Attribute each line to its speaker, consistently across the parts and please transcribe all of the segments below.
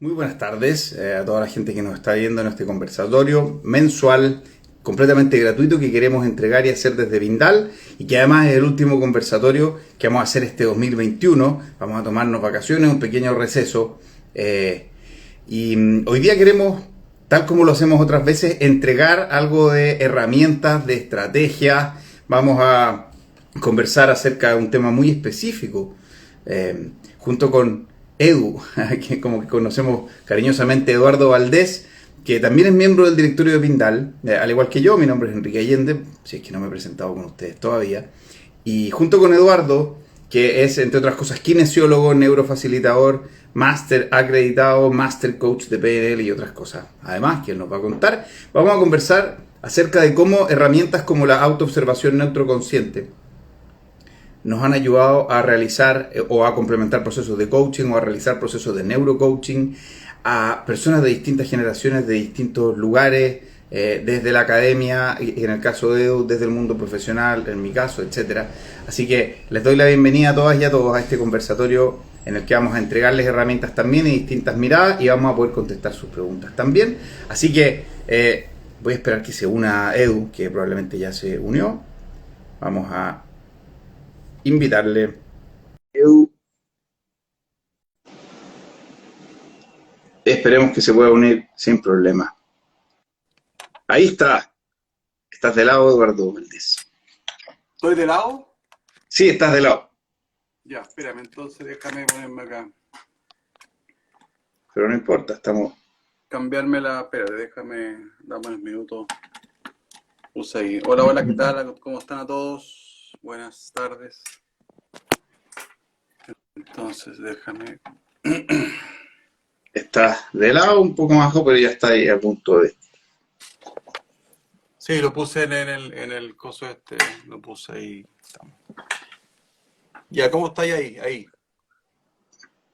Speaker 1: Muy buenas tardes a toda la gente que nos está viendo en este conversatorio mensual completamente gratuito que queremos entregar y hacer desde Vindal y que además es el último conversatorio que vamos a hacer este 2021. Vamos a tomarnos vacaciones, un pequeño receso hoy día queremos, tal como lo hacemos otras veces, entregar algo de herramientas, de estrategias. Vamos a conversar acerca de un tema muy específico junto con Edu, que como que conocemos cariñosamente, Eduardo Valdés, que también es miembro del directorio de Pindal, al igual que yo. Mi nombre es Enrique Allende, si es que no me he presentado con ustedes todavía. Y junto con Eduardo, que es, entre otras cosas, kinesiólogo, neurofacilitador, máster acreditado, máster coach de PNL y otras cosas. Además, que él nos va a contar, vamos a conversar acerca de cómo herramientas como la autoobservación neuroconsciente nos han ayudado a realizar o a complementar procesos de coaching o a realizar procesos de neurocoaching a personas de distintas generaciones, de distintos lugares, desde la academia, y en el caso de Edu, desde el mundo profesional, en mi caso, etcétera. Así que les doy la bienvenida a todas y a todos a este conversatorio en el que vamos a entregarles herramientas también y distintas miradas y vamos a poder contestar sus preguntas también. Así que voy a esperar que se una Edu, que probablemente ya se unió. Vamos a invitarle. Edu, esperemos que se pueda unir sin problema. Ahí está. Estás de lado, Eduardo Valdés.
Speaker 2: ¿Estoy de lado?
Speaker 1: Sí, estás de lado.
Speaker 2: Ya, espérame, entonces déjame ponerme acá.
Speaker 1: Pero no importa, estamos.
Speaker 2: Cambiarme la. Espérate, déjame. Dame unos minutos. Puse ahí. Hola, hola, ¿qué tal? ¿Cómo están a todos? Buenas tardes. Entonces, déjame.
Speaker 1: Estás de lado un poco más bajo, pero ya está ahí a punto de.
Speaker 2: Sí, lo puse en el coso este. Lo puse ahí. Estamos. Ya, ¿cómo estáis ahí? Ahí.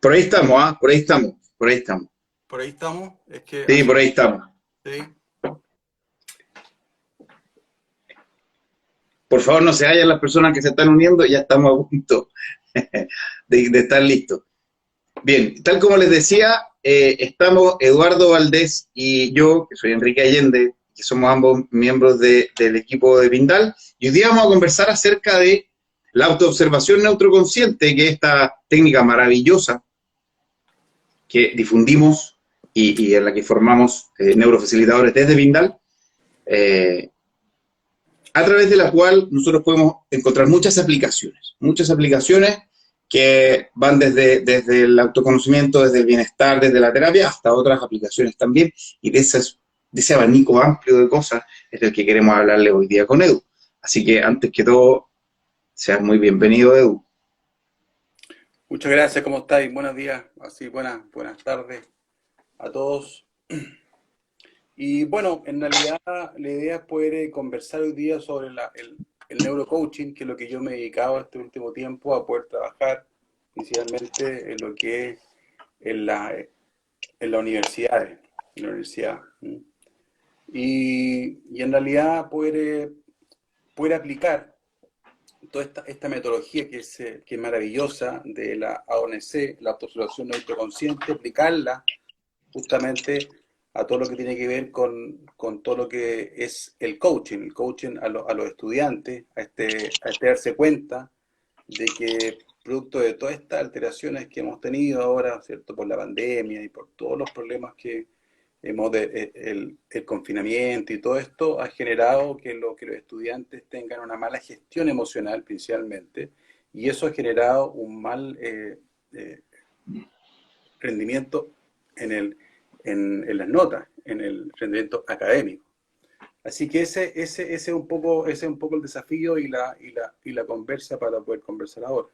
Speaker 1: Por ahí estamos, ¿ah? Por ahí estamos. Por ahí estamos.
Speaker 2: Por ahí estamos. Es que
Speaker 1: Sí,
Speaker 2: hace.
Speaker 1: por ahí estamos.
Speaker 2: Sí.
Speaker 1: Por favor, no se vayan las personas que se están uniendo, ya estamos a punto de estar listos. Bien, tal como les decía, estamos Eduardo Valdés y yo, que soy Enrique Allende, que somos ambos miembros del equipo de Pindal, y hoy día vamos a conversar acerca de la autoobservación neuroconsciente, que es esta técnica maravillosa que difundimos y en la que formamos neurofacilitadores desde Pindal, eh, a través de la cual nosotros podemos encontrar muchas aplicaciones que van desde el autoconocimiento, desde el bienestar, desde la terapia, hasta otras aplicaciones también, y de ese abanico amplio de cosas es del que queremos hablarle hoy día con Edu. Así que antes que todo, seas muy bienvenido, Edu.
Speaker 2: Muchas gracias, ¿cómo estáis? Buenos días. Así, buenas tardes a todos. Y bueno, en realidad la idea es poder conversar hoy día sobre el neurocoaching, que es lo que yo me he dedicado este último tiempo a poder trabajar, principalmente en lo que es en la universidad. En la universidad. Y en realidad poder aplicar toda esta metodología que es maravillosa de la AONC, la autoobservación neuroconsciente, aplicarla justamente a todo lo que tiene que ver con todo lo que es el coaching a los estudiantes, a este darse cuenta de que producto de todas estas alteraciones que hemos tenido ahora, ¿cierto? Por la pandemia y por todos los problemas que el confinamiento y todo esto ha generado que los estudiantes tengan una mala gestión emocional principalmente, y eso ha generado un mal eh, rendimiento en, el, en las notas, en el rendimiento académico. Así que ese es un poco el desafío y la conversa para poder conversar ahora.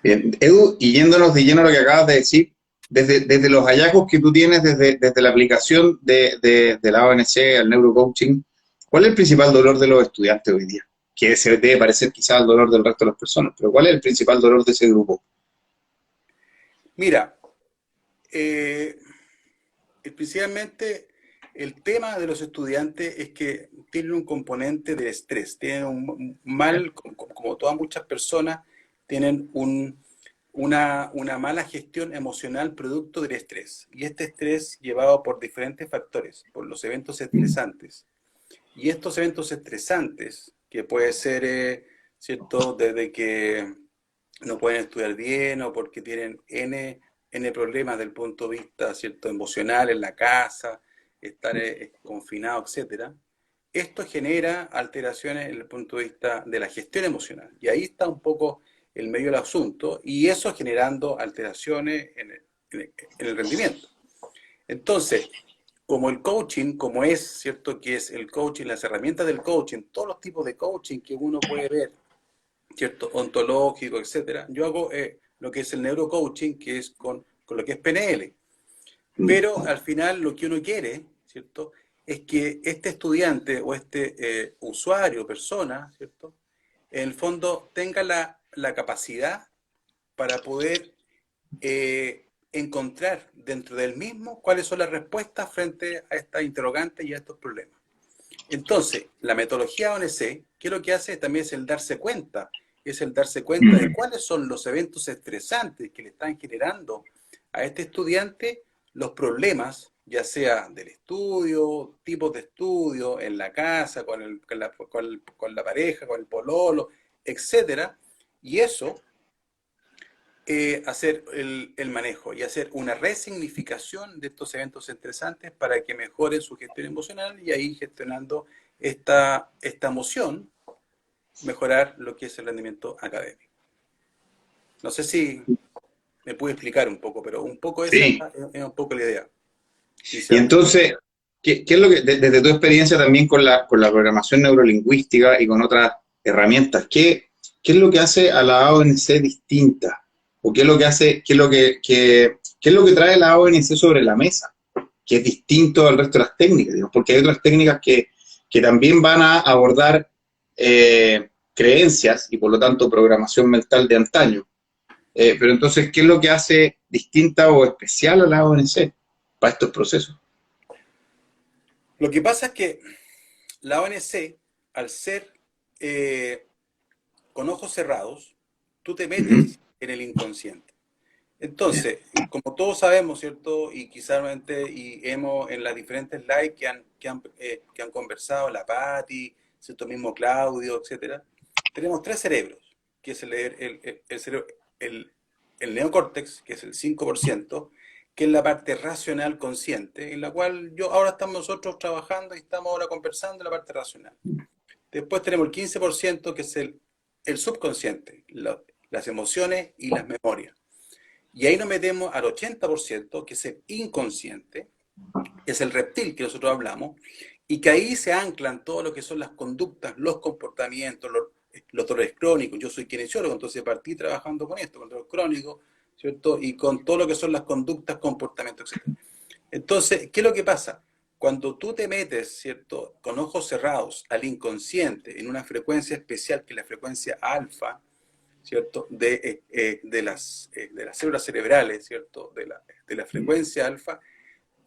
Speaker 1: Bien, Edu, y yéndonos de lleno a lo que acabas de decir, desde los hallazgos que tú tienes desde la aplicación de la ONC al neurocoaching, ¿cuál es el principal dolor de los estudiantes hoy día? Que se debe parecer quizás al dolor del resto de las personas, pero ¿cuál es el principal dolor de ese grupo?
Speaker 2: Mira, eh, principalmente el tema de los estudiantes es que tienen un componente de estrés, tienen un mal, como todas muchas personas, tienen una mala gestión emocional producto del estrés. Y este estrés llevado por diferentes factores, por los eventos estresantes. Y estos eventos estresantes, que puede ser, ¿cierto?, desde que no pueden estudiar bien o porque tienen N problemas desde el punto de vista, ¿cierto?, emocional en la casa, estar confinados, etcétera. Esto genera alteraciones en el punto de vista de la gestión emocional. Y ahí está un poco el medio del asunto, y eso generando alteraciones en el rendimiento. Entonces, como el coaching, como es, ¿cierto?, que es el coaching, las herramientas del coaching, todos los tipos de coaching que uno puede ver, ¿cierto?, ontológico, etcétera. Yo hago lo que es el neurocoaching, que es con lo que es PNL. Pero al final lo que uno quiere, ¿cierto?, es que este estudiante o este usuario, persona, ¿cierto?, en el fondo tenga la capacidad para poder encontrar dentro del mismo cuáles son las respuestas frente a estas interrogantes y a estos problemas. Entonces, la metodología ONC, ¿qué es lo que hace? También es el darse cuenta. Es el darse cuenta de cuáles son los eventos estresantes que le están generando a este estudiante los problemas, ya sea del estudio, tipos de estudio, en la casa, con la pareja, con el pololo, etcétera. Y eso, hacer el manejo y hacer una resignificación de estos eventos estresantes para que mejoren su gestión emocional y ahí gestionando esta emoción, mejorar lo que es el rendimiento académico. No sé si me pude explicar un poco, pero un poco esa
Speaker 1: Sí.
Speaker 2: es un poco la idea
Speaker 1: Y
Speaker 2: inicial.
Speaker 1: entonces, ¿qué es lo que, desde tu experiencia también con la programación neurolingüística y con otras herramientas, qué es lo que hace a la ANC distinta? ¿O qué es lo que hace, qué es lo que trae la ANC sobre la mesa? Que es distinto al resto de las técnicas, digamos, porque hay otras técnicas que también van a abordar creencias y por lo tanto programación mental de antaño. Pero entonces, ¿qué es lo que hace distinta o especial a la ANC para estos procesos?
Speaker 2: Lo que pasa es que la ONC, al ser con ojos cerrados, tú te
Speaker 1: Ujú.
Speaker 2: metes en el inconsciente. Entonces, como todos sabemos, ¿cierto? Y quizás y hemos en las diferentes lives que han conversado, la Patti, ¿cierto?, mismo Claudio, etcétera, tenemos tres cerebros, que es el, el neocórtex, que es el 5%, que es la parte racional consciente, en la cual ahora estamos nosotros trabajando y estamos ahora conversando en la parte racional. Después tenemos el 15%, que es el subconsciente, las emociones y las memorias. Y ahí nos metemos al 80%, que es el inconsciente, que es el reptil que nosotros hablamos, y que ahí se anclan todo lo que son las conductas, los comportamientos, los dolores crónicos. Yo soy kinesiólogo, entonces partí trabajando con esto, con dolores crónicos, ¿cierto? Y con todo lo que son las conductas, comportamientos, etc. Entonces, ¿qué es lo que pasa? Cuando tú te metes, ¿cierto?, con ojos cerrados al inconsciente en una frecuencia especial que es la frecuencia alfa, ¿cierto?, de las células cerebrales, ¿cierto?, de la frecuencia alfa,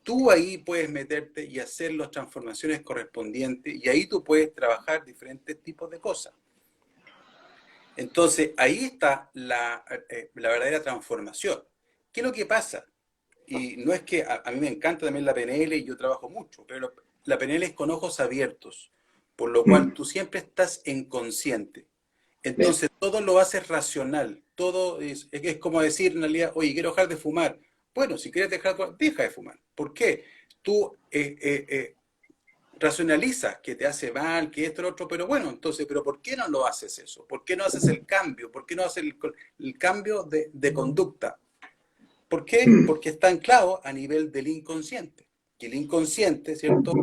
Speaker 2: tú ahí puedes meterte y hacer las transformaciones correspondientes y ahí tú puedes trabajar diferentes tipos de cosas. Entonces, ahí está la verdadera transformación. ¿Qué es lo que pasa? Y no es que a mí me encanta también la PNL y yo trabajo mucho, pero la PNL es con ojos abiertos, por lo cual
Speaker 1: Mm.
Speaker 2: tú siempre estás en consciente.
Speaker 1: Bien.
Speaker 2: Entonces todo lo haces racional, todo es como decir en realidad, oye, quiero dejar de fumar. Bueno, si quieres deja de fumar. ¿Por qué? Tú racionalizas que te hace mal, que esto, lo otro, pero bueno, entonces, ¿pero por qué no lo haces eso? ¿Por qué no haces el cambio? ¿Por qué no haces el cambio de conducta? ¿Por qué?
Speaker 1: Mm.
Speaker 2: Porque está anclado a nivel del inconsciente. Que el inconsciente, ¿cierto?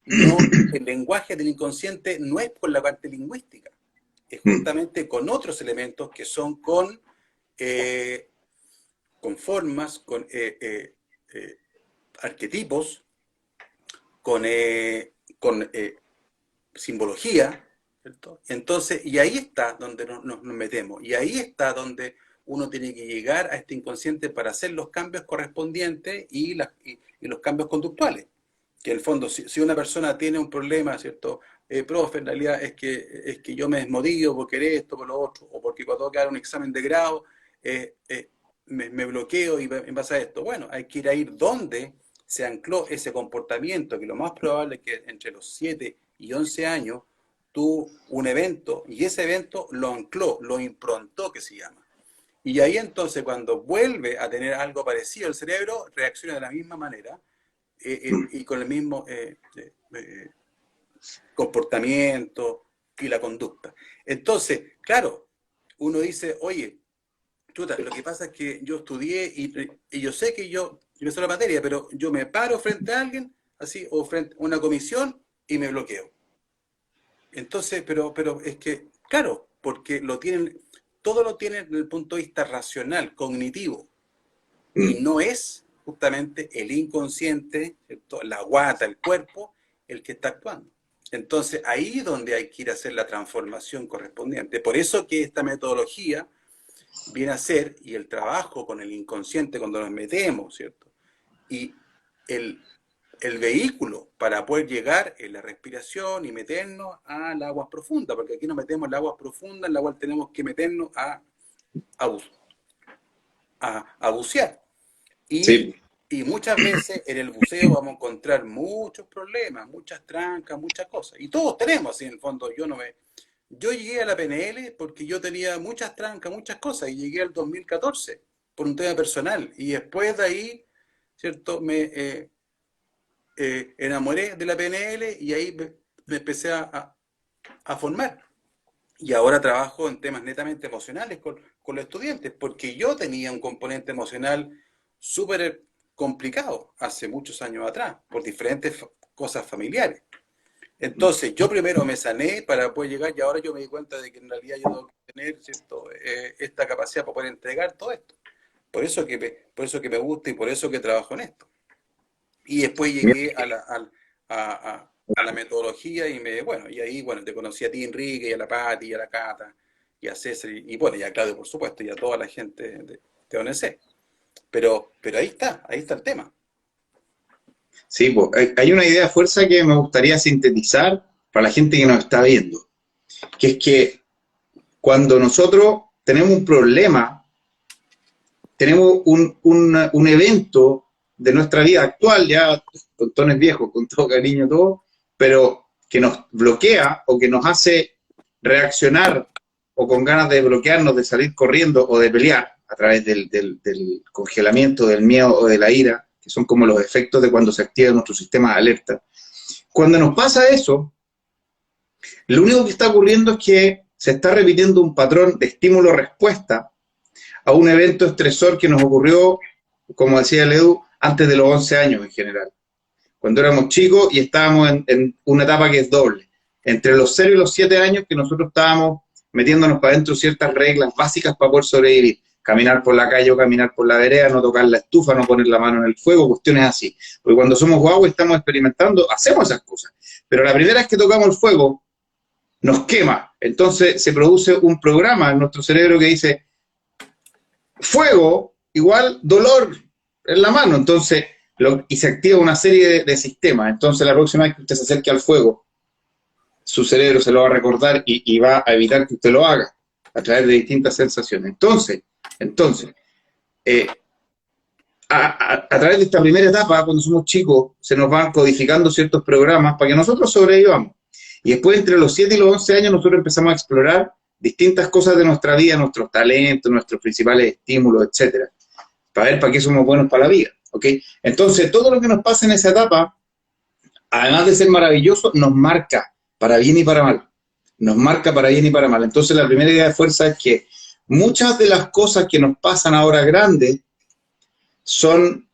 Speaker 2: No, el lenguaje del inconsciente no es por la parte lingüística, es
Speaker 1: Mm.
Speaker 2: justamente con otros elementos que son eh, con formas, con arquetipos, con simbología, ¿cierto? Entonces, y ahí está donde nos metemos, y ahí está donde uno tiene que llegar a este inconsciente para hacer los cambios correspondientes y los cambios conductuales. Que en el fondo, si una persona tiene un problema, ¿cierto? Profe, en realidad es que yo me desmotivo por querer esto, por lo otro, o porque cuando tengo que dar un examen de grado, me bloqueo y me pasa esto. Bueno, hay que ir donde se ancló ese comportamiento, que lo más probable es que entre los 7 y 11 años tuvo un evento, y ese evento lo ancló, lo improntó, que se llama. Y ahí entonces, cuando vuelve a tener algo parecido, el cerebro reacciona de la misma manera y con el mismo comportamiento y la conducta. Entonces, claro, uno dice, oye, chuta, lo que pasa es que yo estudié y yo sé que yo sé la materia, pero yo me paro frente a alguien, así, o frente a una comisión y me bloqueo. Entonces, pero es que, claro, porque todo lo tienen desde el punto de vista racional, cognitivo, y no es justamente el inconsciente, ¿cierto? La guata, el cuerpo, el que está actuando. Entonces, ahí es donde hay que ir a hacer la transformación correspondiente. Por eso que esta metodología viene a ser, y el trabajo con el inconsciente cuando nos metemos, ¿cierto? Y el vehículo para poder llegar en la respiración y meternos al agua profunda, porque aquí nos metemos en el agua profunda, en la cual tenemos que meternos a bucear.
Speaker 1: Sí.
Speaker 2: Y muchas veces en el buceo vamos a encontrar muchos problemas, muchas trancas, muchas cosas. Y todos tenemos, así en el fondo. Yo llegué a la PNL porque yo tenía muchas trancas, muchas cosas, y llegué al 2014 por un tema personal. Y después de ahí, ¿cierto? Me enamoré de la PNL y ahí me empecé a formar. Y ahora trabajo en temas netamente emocionales con los estudiantes, porque yo tenía un componente emocional súper complicado hace muchos años atrás, por diferentes cosas familiares. Entonces, yo primero me sané para poder llegar, y ahora yo me di cuenta de que en realidad yo tengo que tener, ¿cierto? Esta capacidad para poder entregar todo esto. Por eso que me gusta y por eso que trabajo en esto. Y después llegué a la metodología y ahí te conocí a ti, Enrique, y a la Pati, y a la Cata, y a César, y a Claudio, por supuesto, y a toda la gente de ONC. Pero ahí está el tema.
Speaker 1: Sí, pues, hay una idea de fuerza que me gustaría sintetizar para la gente que nos está viendo, que es que cuando nosotros tenemos un problema, tenemos un evento de nuestra vida actual, ya con tonos viejos, con todo cariño, todo, pero que nos bloquea o que nos hace reaccionar o con ganas de bloquearnos, de salir corriendo o de pelear a través del congelamiento, del miedo o de la ira, que son como los efectos de cuando se activa nuestro sistema de alerta. Cuando nos pasa eso, lo único que está ocurriendo es que se está repitiendo un patrón de estímulo-respuesta a un evento estresor que nos ocurrió, como decía el Edu, antes de los 11 años en general. Cuando éramos chicos y estábamos en una etapa que es doble. Entre los 0 y los 7 años que nosotros estábamos metiéndonos para adentro ciertas reglas básicas para poder sobrevivir. Caminar por la calle o caminar por la vereda, no tocar la estufa, no poner la mano en el fuego, cuestiones así. Porque cuando somos guaguas y estamos experimentando, hacemos esas cosas. Pero la primera vez que tocamos el fuego, nos quema. Entonces se produce un programa en nuestro cerebro que dice, fuego igual dolor en la mano. Entonces, y se activa una serie de sistemas. Entonces, la próxima vez que usted se acerque al fuego, su cerebro se lo va a recordar y va a evitar que usted lo haga a través de distintas sensaciones. Entonces, a través de esta primera etapa, cuando somos chicos, se nos van codificando ciertos programas para que nosotros sobrevivamos. Y después, entre los 7 y los 11 años, nosotros empezamos a explorar distintas cosas de nuestra vida, nuestros talentos, nuestros principales estímulos, etcétera, para ver para qué somos buenos para la vida, ¿ok? Entonces, todo lo que nos pasa en esa etapa, además de ser maravilloso, nos marca para bien y para mal. Nos marca para bien y para mal. Entonces, la primera idea de fuerza es que muchas de las cosas que nos pasan ahora grandes son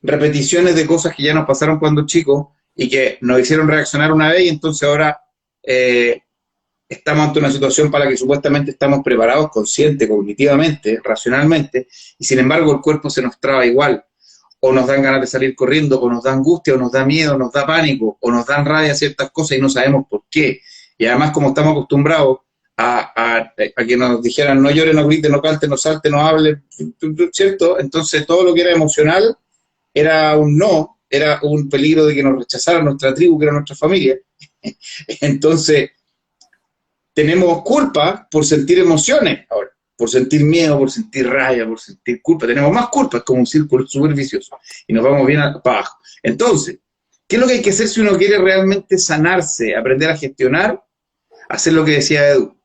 Speaker 1: repeticiones de cosas que ya nos pasaron cuando chicos y que nos hicieron reaccionar una vez y entonces ahora estamos ante una situación para la que supuestamente estamos preparados consciente, cognitivamente, racionalmente, y sin embargo el cuerpo se nos traba igual. O nos dan ganas de salir corriendo, o nos da angustia, o nos da miedo, o nos da pánico, o nos dan rabia ciertas cosas y no sabemos por qué. Y además, como estamos acostumbrados a que nos dijeran no llore, no grite, no cante, no salte, no hable, ¿cierto? Entonces todo lo que era emocional era un no, era un peligro de que nos rechazara nuestra tribu, que era nuestra familia. Entonces, tenemos culpa por sentir emociones ahora. por sentir miedo, por sentir rabia, por sentir culpa. Tenemos más culpa, es como un círculo súper vicioso. Y nos vamos bien para abajo. Entonces, ¿qué es lo que hay que hacer si uno quiere realmente sanarse, aprender a gestionar? Hacer lo que decía Edu,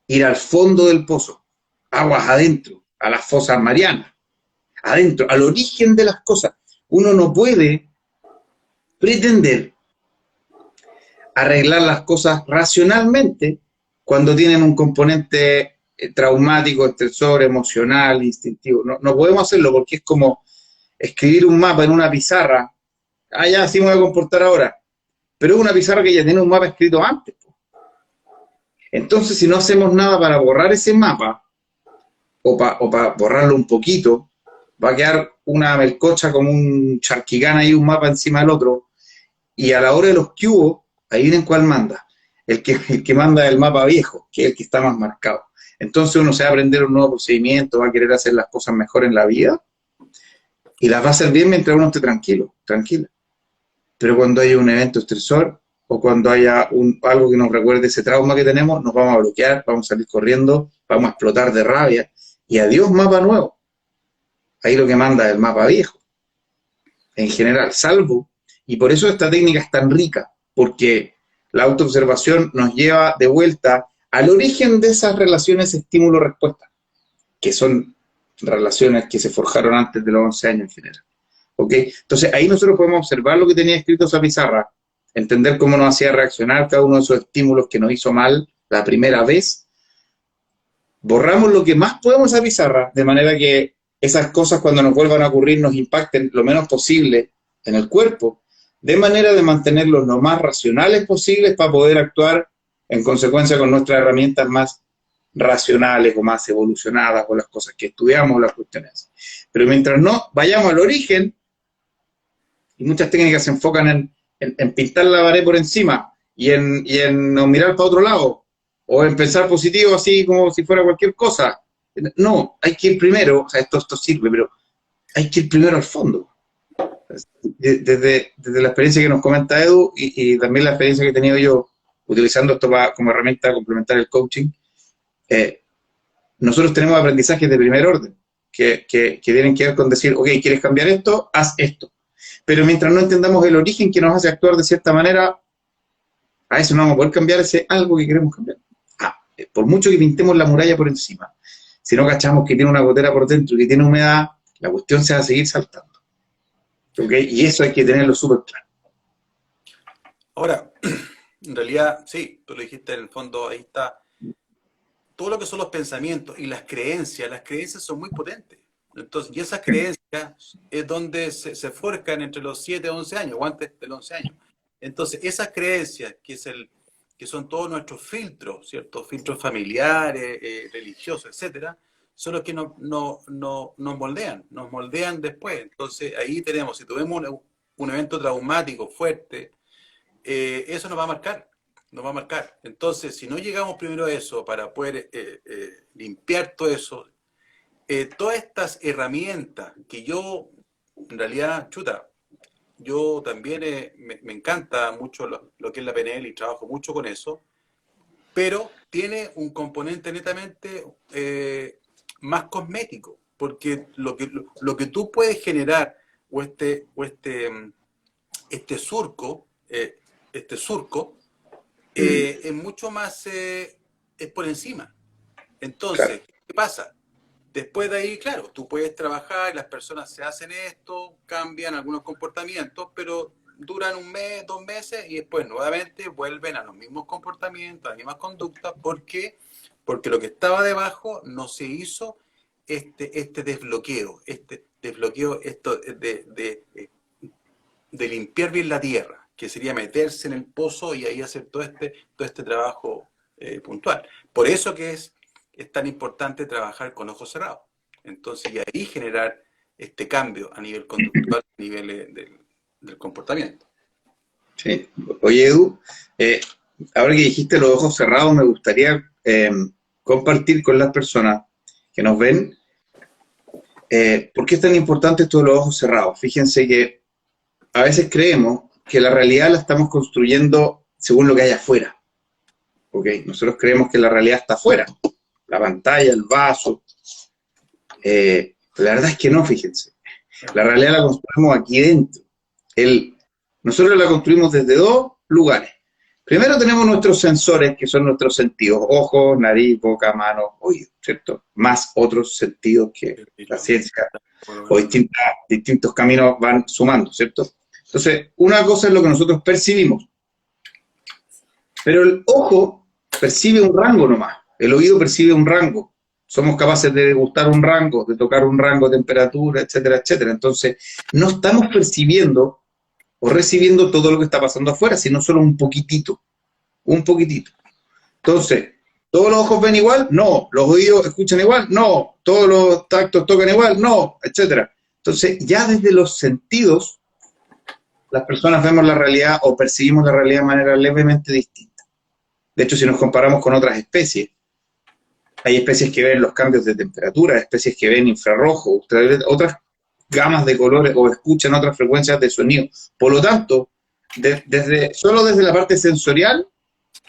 Speaker 1: ir al fondo del pozo, aguas adentro, a las fosas marianas, adentro, al origen de las cosas. Uno no puede pretender arreglar las cosas racionalmente cuando tienen un componente traumático, estresor, emocional, instintivo. No, no podemos hacerlo porque es como escribir un mapa en una pizarra. Ah, ya, así me voy a comportar ahora. Pero es una pizarra que ya tiene un mapa escrito antes. Entonces, si no hacemos nada para borrar ese mapa, o para borrarlo un poquito, va a quedar una melcocha como un charquicán ahí, un mapa encima del otro, y a la hora de los cubos, ahí vienen cuál manda. El que manda es el mapa viejo, que es el que está más marcado. Entonces uno se va a aprender un nuevo procedimiento, va a querer hacer las cosas mejor en la vida, y las va a hacer bien mientras uno esté tranquilo, tranquila. Pero cuando haya un evento estresor, o cuando haya algo que nos recuerde ese trauma que tenemos, nos vamos a bloquear, vamos a salir corriendo, vamos a explotar de rabia, y adiós mapa nuevo. Ahí lo que manda es el mapa viejo, en general, salvo, y por eso esta técnica es tan rica, porque la autoobservación nos lleva de vuelta al origen de esas relaciones estímulo-respuesta, que son relaciones que se forjaron antes de los 11 años en general. ¿Ok? Entonces ahí nosotros podemos observar lo que tenía escrito esa pizarra, entender cómo nos hacía reaccionar cada uno de esos estímulos que nos hizo mal la primera vez. Borramos lo que más podemos a esa pizarra, de manera que esas cosas cuando nos vuelvan a ocurrir nos impacten lo menos posible en el cuerpo, de manera de mantenerlos lo más racionales posibles para poder actuar en consecuencia con nuestras herramientas más racionales o más evolucionadas, o las cosas que estudiamos, las cuestiones. Pero mientras no vayamos al origen, y muchas técnicas se enfocan en pintar la pared por encima y en no mirar para otro lado, o en pensar positivo así como si fuera cualquier cosa. No, hay que ir primero, o sea, esto sirve, pero hay que ir primero al fondo. Desde la experiencia que nos comenta Edu y también la experiencia que he tenido yo utilizando esto como herramienta a complementar el coaching, nosotros tenemos aprendizajes de primer orden que tienen que ver con decir, ok, ¿quieres cambiar esto? Haz esto. Pero mientras no entendamos el origen que nos hace actuar de cierta manera, a eso no vamos a poder cambiar ese algo que queremos cambiar. Por mucho que pintemos la muralla por encima, si no cachamos que tiene una gotera por dentro y que tiene humedad, la cuestión se va a seguir saltando. ¿Okay? Y eso hay que tenerlo súper claro.
Speaker 2: Ahora, en realidad, sí, tú lo dijiste, en el fondo, ahí está. Todo lo que son los pensamientos y las creencias son muy potentes. Entonces, y esas creencias es donde se forjan entre los 7 a 11 años, o antes de los 11 años. Entonces, esas creencias, que son todos nuestros filtros, ¿cierto? Filtros familiares, religiosos, etcétera, son los que nos moldean después. Entonces, ahí tenemos, si tuvimos un evento traumático fuerte, eso nos va a marcar. Entonces, si no llegamos primero a eso para poder limpiar todo eso, todas estas herramientas que yo, en realidad, yo también me encanta mucho lo que es la PNL y trabajo mucho con eso, pero tiene un componente netamente más cosmético, porque lo que tú puedes generar, este surco, es mucho más, es por encima. Entonces,
Speaker 1: Claro.
Speaker 2: ¿qué pasa? Después de ahí, claro, tú puedes trabajar, las personas se hacen esto, cambian algunos comportamientos, pero duran 1 mes, 2 meses y después nuevamente vuelven a los mismos comportamientos, a las mismas conductas. ¿Por qué? Porque lo que estaba debajo no se hizo este desbloqueo, esto de limpiar bien la tierra, que sería meterse en el pozo y ahí hacer todo este trabajo puntual. Por eso que es tan importante trabajar con ojos cerrados. Entonces, y ahí generar este cambio a nivel conductual, a nivel del comportamiento.
Speaker 1: Sí. Oye, Edu, ahora que dijiste los ojos cerrados, me gustaría compartir con las personas que nos ven por qué es tan importante esto de los ojos cerrados. Fíjense que a veces creemos que la realidad la estamos construyendo según lo que hay afuera. ¿Okay? Nosotros creemos que la realidad está afuera. La pantalla, el vaso, La verdad es que no, fíjense. La realidad la construimos aquí dentro. Nosotros la construimos desde dos lugares. Primero tenemos nuestros sensores, que son nuestros sentidos, ojos, nariz, boca, mano, oído, ¿cierto? Más otros sentidos que la ciencia o distintos caminos van sumando, ¿cierto? Entonces, una cosa es lo que nosotros percibimos, pero el ojo percibe un rango nomás, el oído percibe un rango. Somos capaces de degustar un rango, de tocar un rango de temperatura, etcétera, etcétera. Entonces, no estamos percibiendo o recibiendo todo lo que está pasando afuera, sino solo un poquitito, un poquitito. Entonces, ¿todos los ojos ven igual? No. ¿Los oídos escuchan igual? No. ¿Todos los tactos tocan igual? No, etcétera. Entonces, ya desde los sentidos, las personas vemos la realidad o percibimos la realidad de manera levemente distinta. De hecho, si nos comparamos con otras especies, hay especies que ven los cambios de temperatura, especies que ven infrarrojo, otras gamas de colores o escuchan otras frecuencias de sonido. Por lo tanto, solo desde la parte sensorial,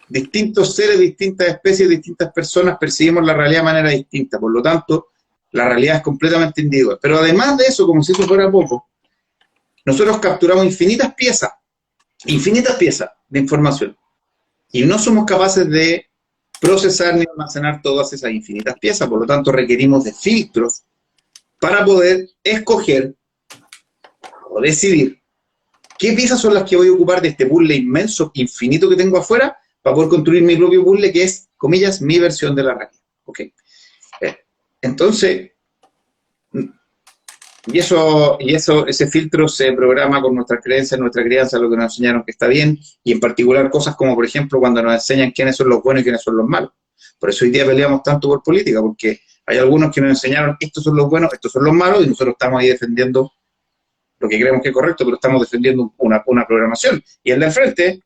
Speaker 1: distintos seres, distintas especies, distintas personas percibimos la realidad de manera distinta. Por lo tanto, la realidad es completamente individual. Pero además de eso, como si eso fuera poco, nosotros capturamos infinitas piezas de información. Y no somos capaces de procesar ni almacenar todas esas infinitas piezas. Por lo tanto, requerimos de filtros para poder escoger o decidir qué piezas son las que voy a ocupar de este puzzle inmenso, infinito que tengo afuera, para poder construir mi propio puzzle, que es, comillas, mi versión de la realidad. ¿Okay? Entonces, ese filtro se programa con nuestras creencias, nuestra crianza, lo que nos enseñaron que está bien, y en particular cosas como, por ejemplo, cuando nos enseñan quiénes son los buenos y quiénes son los malos. Por eso hoy día peleamos tanto por política, porque hay algunos que nos enseñaron estos son los buenos, estos son los malos, y nosotros estamos ahí defendiendo lo que creemos que es correcto, pero estamos defendiendo una programación. Y el del frente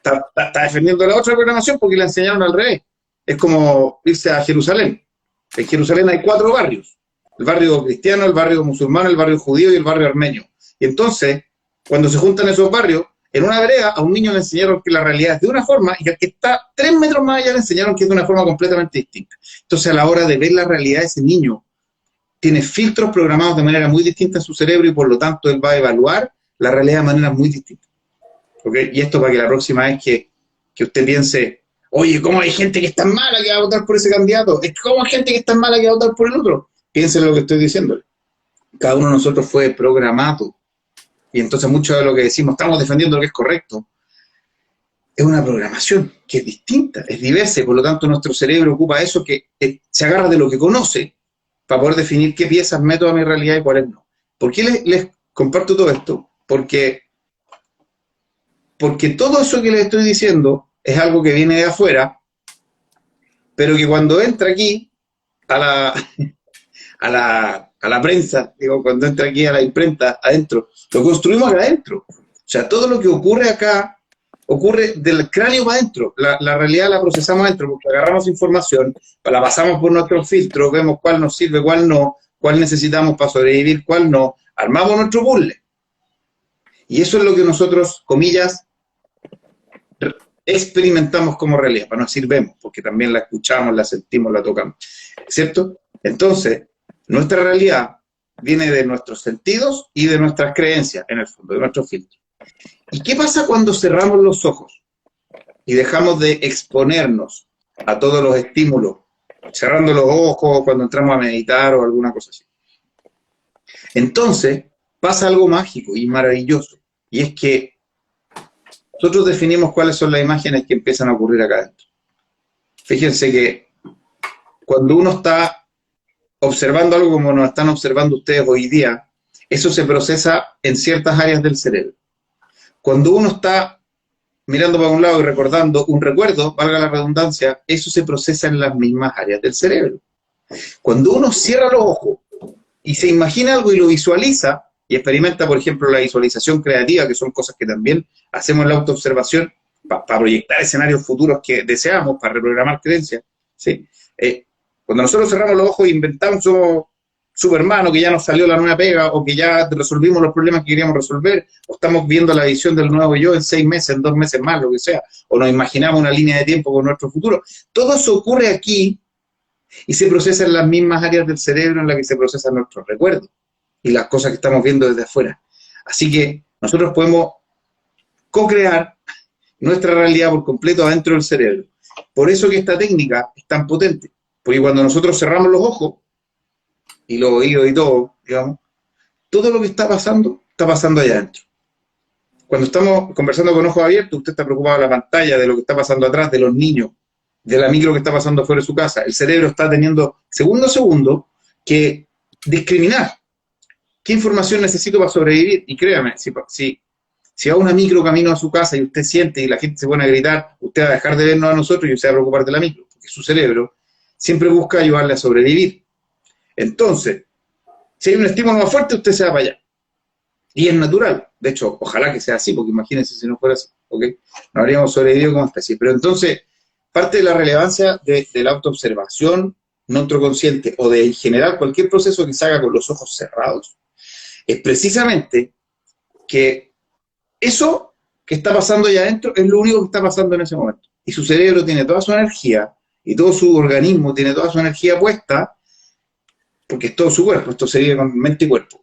Speaker 1: está defendiendo la otra programación porque la enseñaron al revés. Es como irse a Jerusalén. En Jerusalén hay 4 barrios. El barrio cristiano, el barrio musulmán, el barrio judío y el barrio armenio. Y entonces, cuando se juntan esos barrios, en una vereda a un niño le enseñaron que la realidad es de una forma y al que está 3 metros más allá le enseñaron que es de una forma completamente distinta. Entonces, a la hora de ver la realidad, ese niño tiene filtros programados de manera muy distinta en su cerebro y por lo tanto él va a evaluar la realidad de manera muy distinta. ¿Okay? Y esto para que la próxima vez que usted piense, oye, ¿cómo hay gente que es tan mala que va a votar por ese candidato? ¿Cómo hay gente que es tan mala que va a votar por el otro? Piensen en lo que estoy diciéndole. Cada uno de nosotros fue programado. Y entonces mucho de lo que decimos, estamos defendiendo lo que es correcto, es una programación que es distinta, es diversa, y por lo tanto nuestro cerebro ocupa eso que se agarra de lo que conoce para poder definir qué piezas meto a mi realidad y cuáles no. ¿Por qué les comparto todo esto? Porque todo eso que les estoy diciendo es algo que viene de afuera, pero que cuando entra aquí a la prensa, digo, cuando entra aquí a la imprenta, adentro, lo construimos adentro. O sea, todo lo que ocurre acá, ocurre del cráneo para adentro. La realidad la procesamos adentro, porque agarramos información, la pasamos por nuestros filtros, vemos cuál nos sirve, cuál no, cuál necesitamos para sobrevivir, cuál no, armamos nuestro puzzle. Y eso es lo que nosotros, comillas, experimentamos como realidad, para no decir vemos, porque también la escuchamos, la sentimos, la tocamos, ¿cierto? Entonces, nuestra realidad viene de nuestros sentidos y de nuestras creencias, en el fondo, de nuestros filtros. ¿Y qué pasa cuando cerramos los ojos y dejamos de exponernos a todos los estímulos, cerrando los ojos cuando entramos a meditar o alguna cosa así? Entonces, pasa algo mágico y maravilloso, y es que nosotros definimos cuáles son las imágenes que empiezan a ocurrir acá adentro. Fíjense que cuando uno está observando algo como nos están observando ustedes hoy día, eso se procesa en ciertas áreas del cerebro. Cuando uno está mirando para un lado y recordando un recuerdo, valga la redundancia, eso se procesa en las mismas áreas del cerebro. Cuando uno cierra los ojos y se imagina algo y lo visualiza, y experimenta, por ejemplo, la visualización creativa, que son cosas que también hacemos en la autoobservación para proyectar escenarios futuros que deseamos, para reprogramar creencias, ¿sí? Cuando nosotros cerramos los ojos e inventamos Superman, o que ya nos salió la nueva pega, o que ya resolvimos los problemas que queríamos resolver, o estamos viendo la visión del nuevo yo en 6 meses, en 2 meses más, lo que sea, o nos imaginamos una línea de tiempo con nuestro futuro. Todo eso ocurre aquí Y se procesa en las mismas áreas del cerebro en las que se procesan nuestros recuerdos y las cosas que estamos viendo desde afuera. Así que nosotros podemos co-crear nuestra realidad por completo adentro del cerebro. Por eso que esta técnica es tan potente, porque cuando nosotros cerramos los ojos y los oídos y todo, digamos, todo lo que está pasando allá adentro. Cuando estamos conversando con ojos abiertos, usted está preocupado de la pantalla, de lo que está pasando atrás, de los niños, de la micro que está pasando fuera de su casa. El cerebro está teniendo segundo a segundo que discriminar qué información necesito para sobrevivir. Y créame, si va una micro camino a su casa y usted siente y la gente se pone a gritar, usted va a dejar de vernos a nosotros y se va a preocupar de la micro, porque su cerebro siempre busca ayudarle a sobrevivir. Entonces, si hay un estímulo más fuerte, usted se va para allá. Y es natural. De hecho, ojalá que sea así, porque imagínense si no fuera así, ¿ok? No habríamos sobrevivido como especie. Pero entonces, parte de la relevancia de la autoobservación no consciente o de en general cualquier proceso que se haga con los ojos cerrados es precisamente que eso que está pasando allá adentro es lo único que está pasando en ese momento. Y su cerebro tiene toda su energía y todo su organismo tiene toda su energía puesta, porque es todo su cuerpo, esto se vive con mente y cuerpo.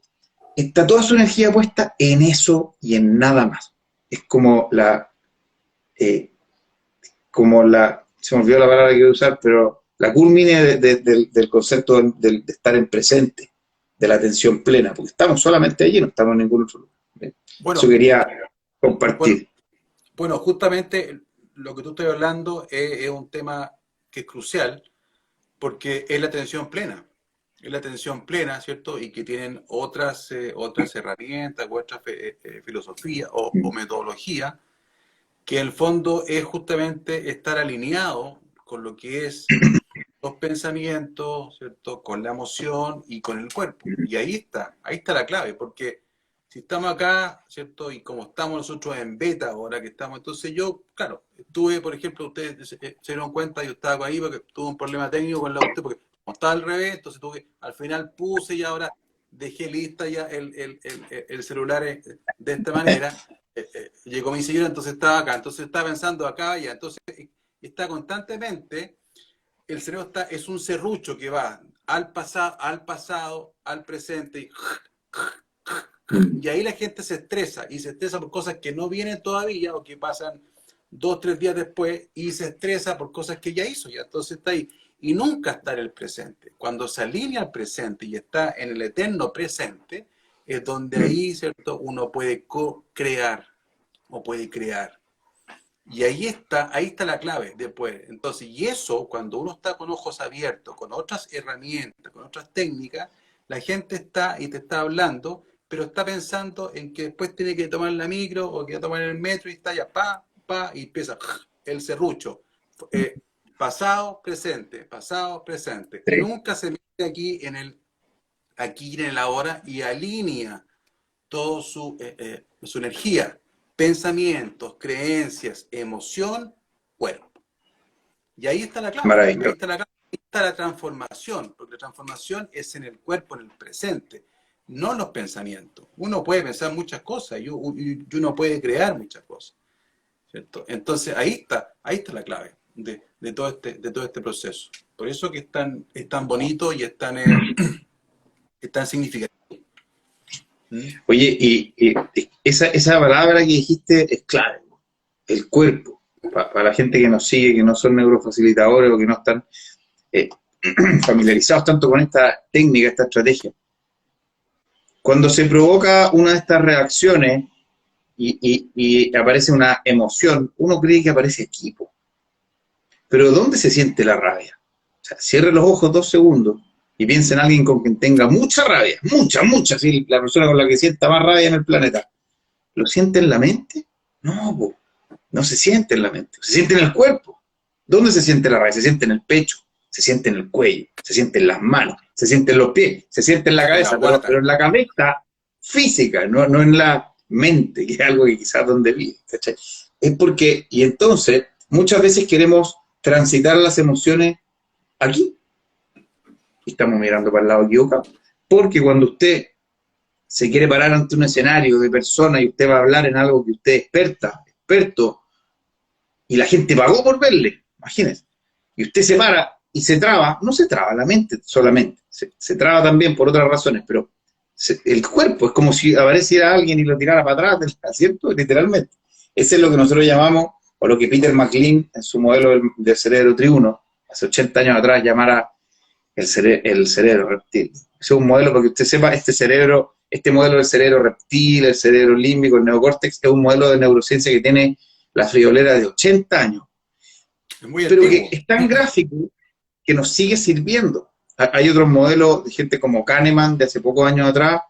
Speaker 1: Está toda su energía puesta en eso y en nada más. Es como se me olvidó la palabra que iba a usar, pero la culmine del concepto de estar en presente, de la atención plena, porque estamos solamente allí, no estamos en ningún otro lugar.
Speaker 2: Bueno,
Speaker 1: Eso quería compartir.
Speaker 2: bueno, justamente lo que tú estás hablando es un tema que es crucial, porque es la atención plena. Es la atención plena, ¿cierto? Y que tienen otras herramientas, otras filosofías o metodología, que en el fondo es justamente estar alineado con lo que es los pensamientos, ¿cierto? Con la emoción y con el cuerpo. Y ahí está la clave, porque si estamos acá, ¿cierto? Y como estamos nosotros en beta ahora que estamos, entonces yo, claro, tuve, por ejemplo, ustedes se dieron cuenta, yo estaba ahí porque tuve un problema técnico con la usted, porque como estaba al revés, entonces al final puse y ahora dejé lista ya el celular de esta manera. Llegó mi señora, entonces estaba acá, entonces estaba pensando acá y entonces está constantemente, el cerebro es un serrucho que va al pasado, al presente y ahí la gente se estresa y se estresa por cosas que no vienen todavía o que pasan 2, 3 días después y se estresa por cosas que ya hizo, ya entonces está ahí y nunca está en el presente. Cuando se alinea al presente y está en el eterno presente es donde ahí, ¿cierto? Uno puede co-crear o puede crear. Y ahí está la clave después. Entonces, y eso, cuando uno está con ojos abiertos, con otras herramientas, con otras técnicas, la gente está y te está hablando, pero está pensando en que después tiene que tomar la micro o que tomar el metro y está ya, y empieza el serrucho. Pasado, presente, pasado, presente.
Speaker 1: Sí.
Speaker 2: Nunca se mete aquí en el ahora y alinea toda su energía. Pensamientos, creencias, emoción, cuerpo. Y ahí está la clave.
Speaker 1: Maravilloso.
Speaker 2: Ahí está la transformación, porque la transformación es en el cuerpo, en el presente, no en los pensamientos. Uno puede pensar muchas cosas y uno puede crear muchas cosas, ¿cierto? Entonces ahí está la clave de todo este proceso. Por eso que es tan bonito y es tan significativo.
Speaker 1: Oye, y esa palabra que dijiste es clave, el cuerpo, para la gente que nos sigue, que no son neurofacilitadores o que no están familiarizados tanto con esta técnica, esta estrategia. Cuando se provoca una de estas reacciones y aparece una emoción, uno cree que aparece aquí. Pero ¿dónde se siente la rabia? O sea, cierre los ojos 2 segundos y piense en alguien con quien tenga mucha rabia, mucha, sí, la persona con la que sienta más rabia en el planeta. ¿Lo siente en la mente? No, no se siente en la mente, se siente en el cuerpo. ¿Dónde se siente la rabia? Se siente en el pecho, se siente en el cuello, se siente en las manos, se siente en los pies, se siente en la cabeza, pero en la cabeza física, no en la mente, que es algo que quizás donde vive, ¿cachai? Es porque, y entonces, muchas veces queremos transitar las emociones aquí, y estamos mirando para el lado equivocado, porque cuando usted se quiere parar ante un escenario de persona y usted va a hablar en algo que usted es experto, y la gente pagó por verle, imagínense, y usted se para y se traba, no se traba la mente solamente, se traba también por otras razones, pero el cuerpo es como si apareciera alguien y lo tirara para atrás del asiento, literalmente. Ese es lo que nosotros llamamos, o lo que Peter MacLean en su modelo del cerebro triuno, hace 80 años atrás, llamara el cerebro reptil. Ese es un modelo, para que usted sepa, este modelo del cerebro reptil, el cerebro límbico, el neocórtex, es un modelo de neurociencia que tiene la friolera de 80 años.
Speaker 2: Es muy
Speaker 1: Pero
Speaker 2: antiguo.
Speaker 1: que es tan gráfico que nos sigue sirviendo. Hay otros modelos de gente como Kahneman, de hace pocos años atrás,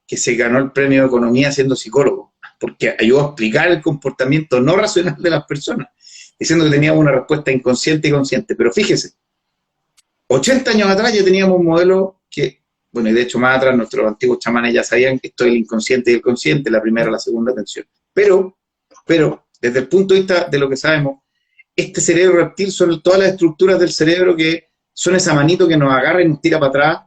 Speaker 1: que se ganó el premio de economía siendo psicólogo, porque ayudó a explicar el comportamiento no racional de las personas, diciendo que teníamos una respuesta inconsciente y consciente. Pero fíjese, 80 años atrás ya teníamos un modelo que, bueno, y de hecho más atrás nuestros antiguos chamanes ya sabían que esto es el inconsciente y el consciente, la primera y la segunda atención. Pero, desde el punto de vista de lo que sabemos, este cerebro reptil son todas las estructuras del cerebro que son esa manito que nos agarra y nos tira para atrás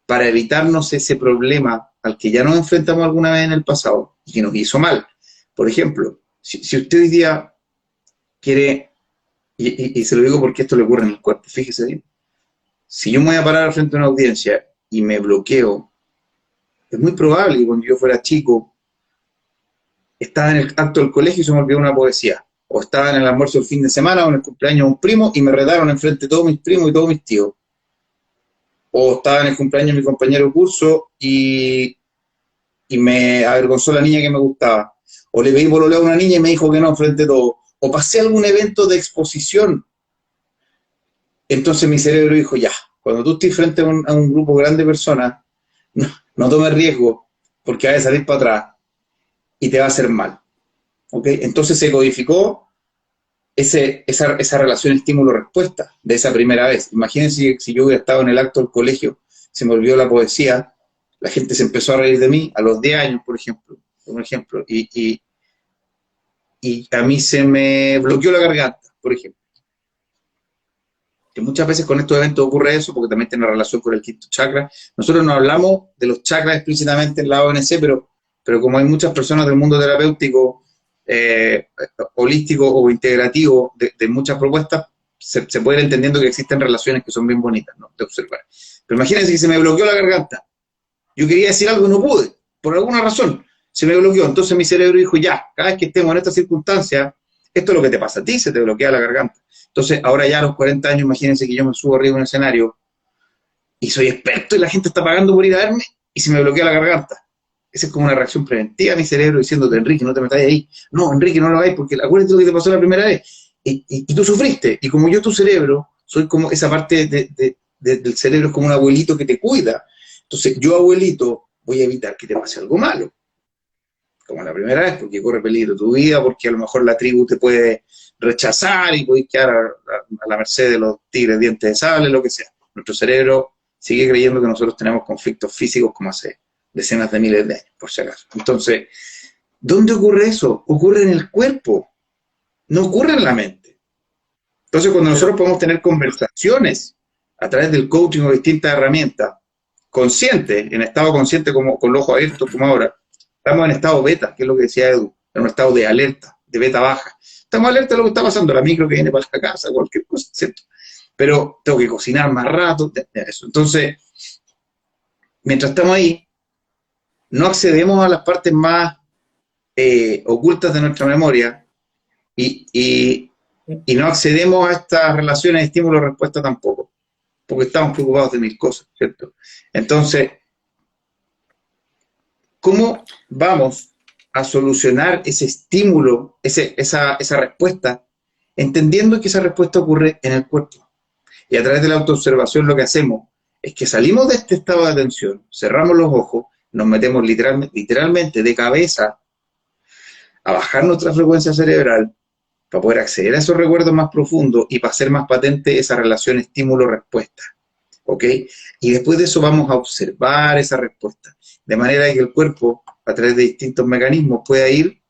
Speaker 1: para evitarnos ese problema al que ya nos enfrentamos alguna vez en el pasado y que nos hizo mal. Por ejemplo, si usted hoy día quiere, y se lo digo porque esto le ocurre en el cuerpo, fíjese bien, si yo me voy a parar frente a una audiencia y me bloqueo, es muy probable que cuando yo fuera chico, estaba en el acto del colegio y se me olvidó una poesía, o estaba en el almuerzo el fin de semana o en el cumpleaños de un primo y me retaron enfrente de todos mis primos y todos mis tíos. O estaba en el cumpleaños de mi compañero de curso y me avergonzó la niña que me gustaba. O le pedí pololeo a una niña y me dijo que no enfrente de todos. O pasé algún evento de exposición. Entonces mi cerebro dijo, ya, cuando tú estés frente a un grupo grande de personas, no tomes riesgo porque vas a salir para atrás y te va a hacer mal. ¿Okay? Entonces se codificó esa relación estímulo-respuesta de esa primera vez. Imagínense si yo hubiera estado en el acto del colegio, se me olvidó la poesía, la gente se empezó a reír de mí a los 10 años, por ejemplo, y a mí se me bloqueó la garganta, por ejemplo. Que muchas veces con estos eventos ocurre eso, porque también tiene relación con el quinto chakra. Nosotros no hablamos de los chakras explícitamente en la ONC, pero como hay muchas personas del mundo terapéutico, holístico o integrativo de muchas propuestas, se puede ir entendiendo que existen relaciones que son bien bonitas, ¿no?, de observar. Pero imagínense que se me bloqueó la garganta. Yo quería decir algo y no pude, por alguna razón. Se me bloqueó. Entonces mi cerebro dijo, ya, cada vez que estemos en esta circunstancia, esto es lo que te pasa a ti, se te bloquea la garganta. Entonces, ahora ya a los 40 años, imagínense que yo me subo arriba de un escenario y soy experto y la gente está pagando por ir a verme y se me bloquea la garganta. Esa es como una reacción preventiva a mi cerebro diciéndote, Enrique, no te metas ahí. No, Enrique, no lo hagáis porque acuérdate lo que te pasó la primera vez. Y tú sufriste. Y como yo, tu cerebro, soy como esa parte del cerebro, es como un abuelito que te cuida. Entonces, yo, abuelito, voy a evitar que te pase algo malo. Como la primera vez, porque corre peligro tu vida, porque a lo mejor la tribu te puede rechazar y puedes quedar a la merced de los tigres dientes de sable, lo que sea. Nuestro cerebro sigue creyendo que nosotros tenemos conflictos físicos como hace decenas de miles de años, por si acaso. Entonces, ¿dónde ocurre eso? Ocurre en el cuerpo, no ocurre en la mente. Entonces, cuando nosotros podemos tener conversaciones a través del coaching o distintas herramientas, conscientes, en estado consciente, como con los ojos abiertos, como ahora, estamos en estado beta, que es lo que decía Edu, en un estado de alerta, de beta baja. Estamos alerta de lo que está pasando, la micro que viene para la casa, cualquier cosa, ¿cierto? Pero tengo que cocinar más rato, de eso. Entonces, mientras estamos ahí, no accedemos a las partes más ocultas de nuestra memoria y no accedemos a estas relaciones de estímulo-respuesta tampoco, porque estamos preocupados de mil cosas, ¿cierto? Entonces, ¿cómo vamos a solucionar ese estímulo, esa respuesta, entendiendo que esa respuesta ocurre en el cuerpo? Y a través de la autoobservación lo que hacemos es que salimos de este estado de atención, cerramos los ojos, nos metemos literalmente de cabeza a bajar nuestra frecuencia cerebral para poder acceder a esos recuerdos más profundos y para hacer más patente esa relación estímulo-respuesta. ¿Ok? Y después de eso vamos a observar esa respuesta, de manera que el cuerpo, a través de distintos mecanismos, pueda ir,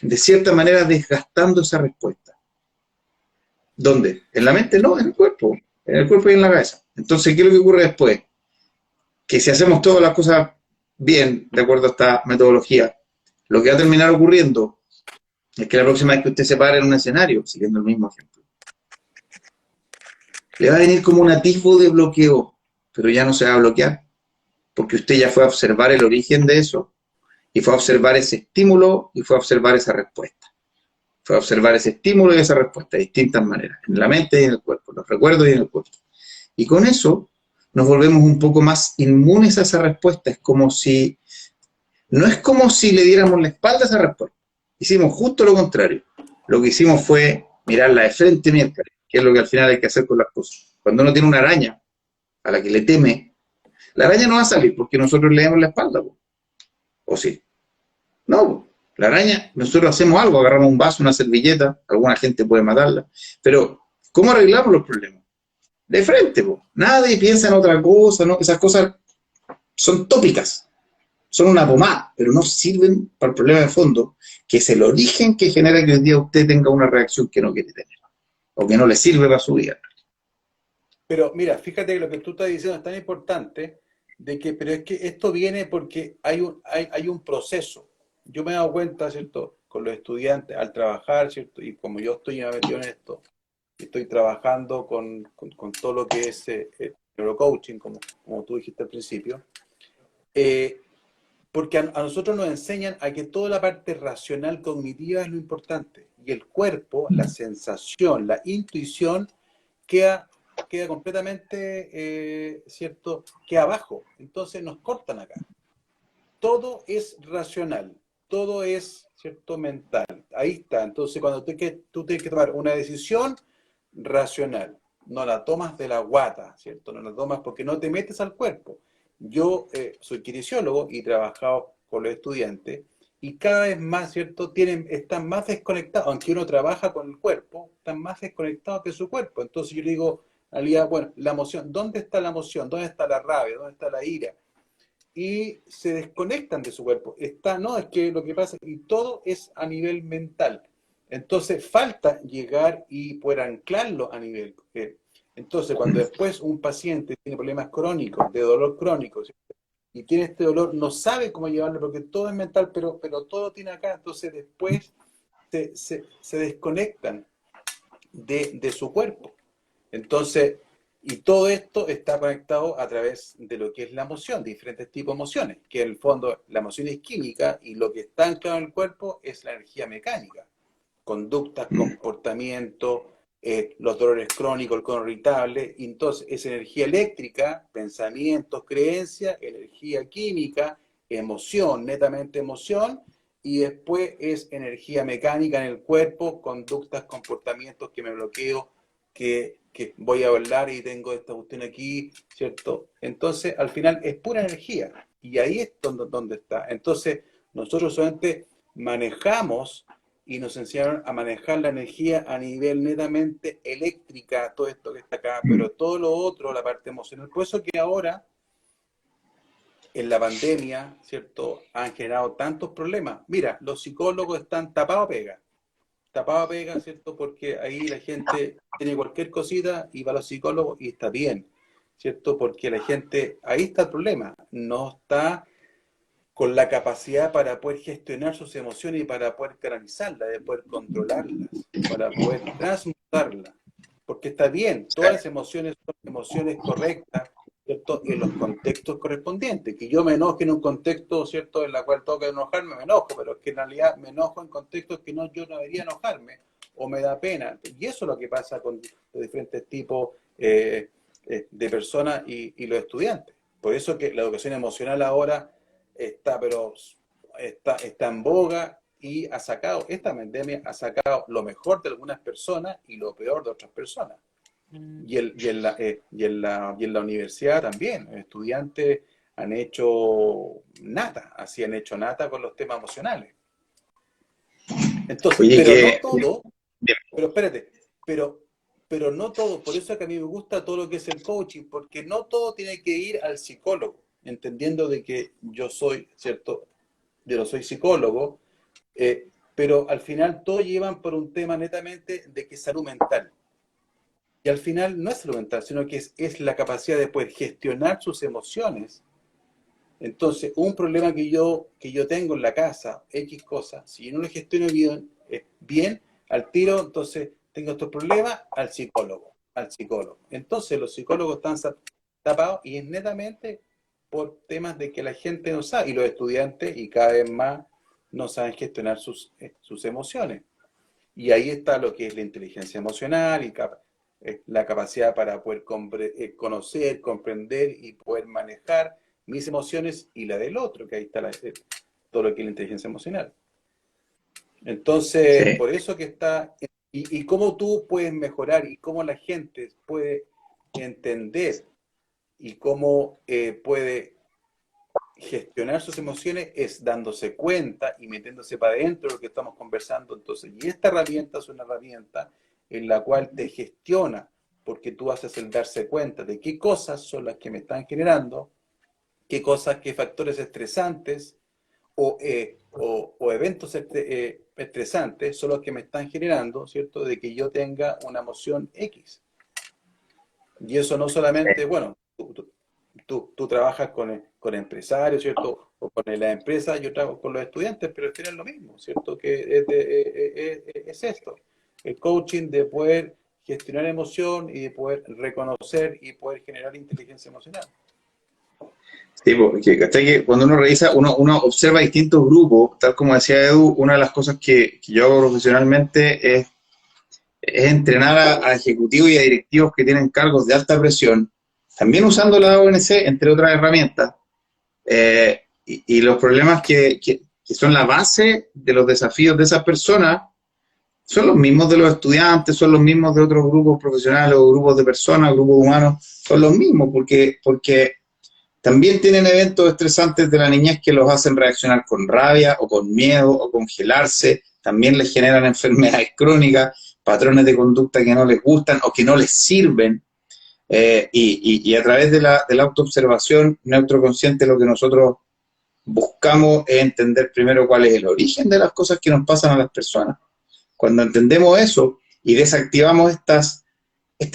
Speaker 1: de cierta manera, desgastando esa respuesta. ¿Dónde? En la mente no, en el cuerpo y en la cabeza. Entonces, ¿qué es lo que ocurre después? Que si hacemos todas las cosas bien, de acuerdo a esta metodología, lo que va a terminar ocurriendo es que la próxima vez que usted se pare en un escenario, siguiendo el mismo ejemplo, le va a venir como un atisbo de bloqueo, pero ya no se va a bloquear, porque usted ya fue a observar el origen de eso, y fue a observar ese estímulo, y fue a observar esa respuesta. Fue a observar ese estímulo y esa respuesta de distintas maneras, en la mente y en el cuerpo, en los recuerdos y en el cuerpo. Y con eso nos volvemos un poco más inmunes a esa respuesta. Es como si, no es como si le diéramos la espalda a esa respuesta. Hicimos justo lo contrario. Lo que hicimos fue mirarla de frente mientras, que es lo que al final hay que hacer con las cosas. Cuando uno tiene una araña a la que le teme, la araña no va a salir porque nosotros le damos la espalda, ¿o sí? No, la araña, nosotros hacemos algo, agarramos un vaso, una servilleta, alguna gente puede matarla, pero ¿cómo arreglamos los problemas? De frente, po. Nadie piensa en otra cosa, ¿no? Esas cosas son tópicas, son una pomada, pero no sirven para el problema de fondo, que es el origen que genera que hoy día usted tenga una reacción que no quiere tener, o que no le sirve para su vida.
Speaker 2: Pero mira, fíjate que lo que tú estás diciendo es tan importante, pero es que esto viene porque hay un proceso. Yo me he dado cuenta, ¿cierto? Con los estudiantes al trabajar, ¿cierto? Y como yo estoy metido en esto, estoy trabajando con todo lo que es neurocoaching, como tú dijiste al principio, eh, porque a nosotros nos enseñan a que toda la parte racional cognitiva es lo importante, y el cuerpo, la sensación, la intuición, queda, queda completamente, ¿cierto? Queda abajo. Entonces nos cortan acá. Todo es racional, todo es, ¿cierto? Mental. Ahí está. Entonces cuando tú tienes que tomar una decisión racional, no la tomas de la guata, ¿cierto? No la tomas porque no te metes al cuerpo. Yo soy kinesiólogo y he trabajado con los estudiantes y cada vez más, ¿cierto? Están más desconectados, aunque uno trabaja con el cuerpo, están más desconectados de su cuerpo. Entonces yo le digo, en realidad, bueno, la emoción, ¿dónde está la emoción? ¿Dónde está la rabia? ¿Dónde está la ira? Y se desconectan de su cuerpo. No, es que lo que pasa, y todo es a nivel mental. Entonces falta llegar y poder anclarlo a nivel. Entonces, cuando después un paciente tiene problemas crónicos, de dolor crónico, ¿sí? Y tiene este dolor, no sabe cómo llevarlo, porque todo es mental, pero todo tiene acá, entonces después se desconectan de su cuerpo. Entonces, y todo esto está conectado a través de lo que es la emoción, de diferentes tipos de emociones, que en el fondo la emoción es química y lo que está anclado en el cuerpo es la energía mecánica, conductas, comportamiento, los dolores crónicos, el colon irritable, y entonces es energía eléctrica, pensamientos, creencias, energía química, emoción, netamente emoción, y después es energía mecánica en el cuerpo, conductas, comportamientos que me bloqueo, que voy a hablar y tengo esta cuestión aquí, ¿cierto? Entonces, al final es pura energía, y ahí es donde está. Entonces, nosotros solamente manejamos y nos enseñaron a manejar la energía a nivel netamente eléctrica, todo esto que está acá, pero todo lo otro, la parte emocional. Por eso que ahora, en la pandemia, ¿cierto?, han generado tantos problemas. Mira, los psicólogos están tapados a pega, ¿cierto?, porque ahí la gente tiene cualquier cosita y va a los psicólogos y está bien, ¿cierto?, porque la gente, ahí está el problema, no está con la capacidad para poder gestionar sus emociones y para poder canalizarlas, de poder controlarlas, para poder transmutarlas. Porque está bien, todas las emociones son emociones correctas, ¿cierto? En los contextos correspondientes. Que yo me enoje en un contexto, ¿cierto?, en la cual tengo que enojarme, me enojo, pero es que en realidad me enojo en contextos que yo no debería enojarme, o me da pena. Y eso es lo que pasa con los diferentes tipos de personas y los estudiantes. Por eso que la educación emocional ahora está en boga y esta pandemia ha sacado lo mejor de algunas personas y lo peor de otras personas. Y en la universidad también, los estudiantes han hecho nata con los temas emocionales. Entonces,
Speaker 1: Oye,
Speaker 2: pero
Speaker 1: que...
Speaker 2: no todo, pero espérate, pero no todo, por eso es que a mí me gusta todo lo que es el coaching, porque no todo tiene que ir al psicólogo, entendiendo de que yo soy, ¿cierto? Yo no soy psicólogo, pero al final todos llevan por un tema netamente de que es salud mental. Y al final no es salud mental, sino que es la capacidad de poder gestionar sus emociones. Entonces, un problema que yo tengo en la casa, X cosas, si yo no lo gestiono bien, al tiro, entonces tengo estos problemas, al psicólogo. al psicólogo. Entonces los psicólogos están tapados y es netamente por temas de que la gente no sabe, y los estudiantes y cada vez más no saben gestionar sus emociones. Y ahí está lo que es la inteligencia emocional y la capacidad para poder conocer, comprender y poder manejar mis emociones y la del otro, que ahí está todo lo que es la inteligencia emocional. Entonces,
Speaker 1: Sí.
Speaker 2: por eso que está, y cómo tú puedes mejorar y cómo la gente puede entender y cómo puede gestionar sus emociones es dándose cuenta y metiéndose para adentro de lo que estamos conversando. Entonces, y esta herramienta es una herramienta en la cual te gestiona, porque tú haces el darse cuenta de qué cosas son las que me están generando, qué cosas, qué factores estresantes o eventos estresantes son los que me están generando, ¿cierto? De que yo tenga una emoción X. Y eso no solamente, bueno, tú trabajas con empresarios, ¿cierto? O con la empresa, yo trabajo con los estudiantes, pero al final es lo mismo, ¿cierto? Que es esto, el coaching de poder gestionar emoción y de poder reconocer y poder generar inteligencia emocional.
Speaker 1: Sí, porque ¿cachai? Que cuando uno revisa, uno observa distintos grupos, tal como decía Edu, una de las cosas que yo hago profesionalmente es entrenar a ejecutivos y a directivos que tienen cargos de alta presión, también usando la ONC, entre otras herramientas, y los problemas que son la base de los desafíos de esas personas son los mismos de los estudiantes, son los mismos de otros grupos profesionales o grupos de personas, grupos humanos, son los mismos, porque también tienen eventos estresantes de la niñez que los hacen reaccionar con rabia o con miedo o congelarse, también les generan enfermedades crónicas, patrones de conducta que no les gustan o que no les sirven. Y a través de la autoobservación neutroconsciente lo que nosotros buscamos es entender primero cuál es el origen de las cosas que nos pasan a las personas. Cuando entendemos eso y desactivamos estas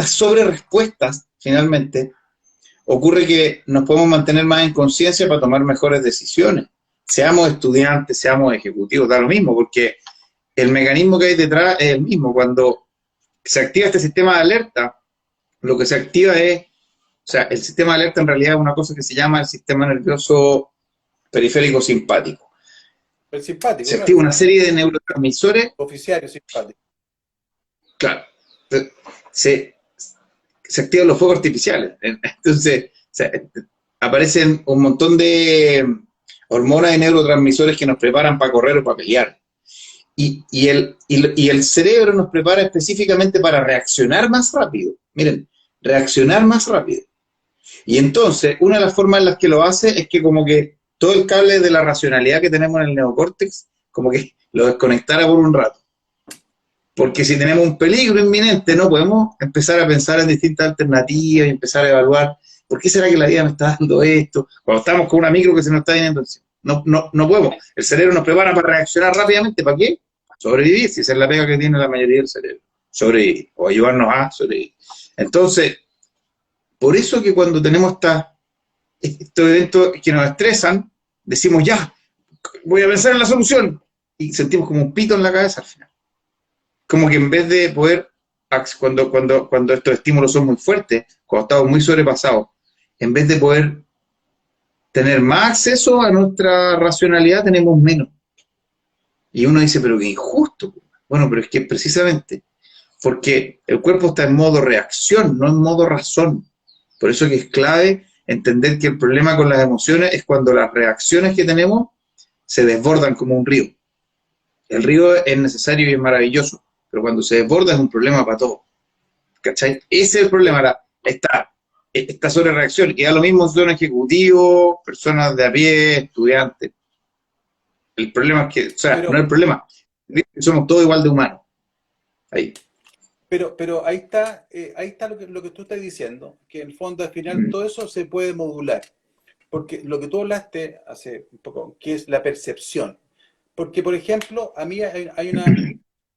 Speaker 1: sobrerespuestas, finalmente, ocurre que nos podemos mantener más en conciencia para tomar mejores decisiones. Seamos estudiantes, seamos ejecutivos, da lo mismo, porque el mecanismo que hay detrás es el mismo. Cuando se activa este sistema de alerta, lo que se activa es, o sea, el sistema de alerta en realidad es una cosa que se llama el sistema nervioso periférico simpático.
Speaker 2: El simpático,
Speaker 1: Se activa
Speaker 2: claro.
Speaker 1: una serie de neurotransmisores,
Speaker 2: Oficiario simpático.
Speaker 1: claro, se, se activan los fuegos artificiales. Entonces, o sea, aparecen un montón de hormonas y neurotransmisores que nos preparan para correr o para pelear. Y el cerebro nos prepara específicamente para reaccionar más rápido. Miren, reaccionar más rápido. Y entonces, una de las formas en las que lo hace es que como que todo el cable de la racionalidad que tenemos en el neocórtex, como que lo desconectara por un rato. Porque si tenemos un peligro inminente, no podemos empezar a pensar en distintas alternativas y empezar a evaluar por qué será que la vida me está dando esto, cuando estamos con una micro que se nos está viniendo encima. No podemos. El cerebro nos prepara para reaccionar rápidamente. ¿Para qué? Para sobrevivir, si esa es la pega que tiene la mayoría del cerebro. Sobrevivir o ayudarnos a sobrevivir. Entonces, por eso que cuando tenemos estos eventos que nos estresan, decimos ya, voy a pensar en la solución y sentimos como un pito en la cabeza al final. Como que en vez de poder, cuando estos estímulos son muy fuertes, cuando estamos muy sobrepasados, en vez de poder tener más acceso a nuestra racionalidad, tenemos menos. Y uno dice, pero qué injusto. Bueno, pero es que precisamente porque el cuerpo está en modo reacción, no en modo razón. Por eso que es clave entender que el problema con las emociones es cuando las reacciones que tenemos se desbordan como un río. El río es necesario y es maravilloso, pero cuando se desborda es un problema para todos. ¿Cachai? Ese es el problema, esta sobrereacción. Y da lo mismo si son ejecutivos, personas de a pie, estudiantes. El problema es que, o sea, no es el problema. Somos todos igual de humanos. Ahí.
Speaker 2: Pero ahí está lo que tú estás diciendo, que en el fondo al final
Speaker 1: Mm.
Speaker 2: todo eso se puede modular. Porque lo que tú hablaste hace un poco, que es la percepción. Porque, por ejemplo, a mí hay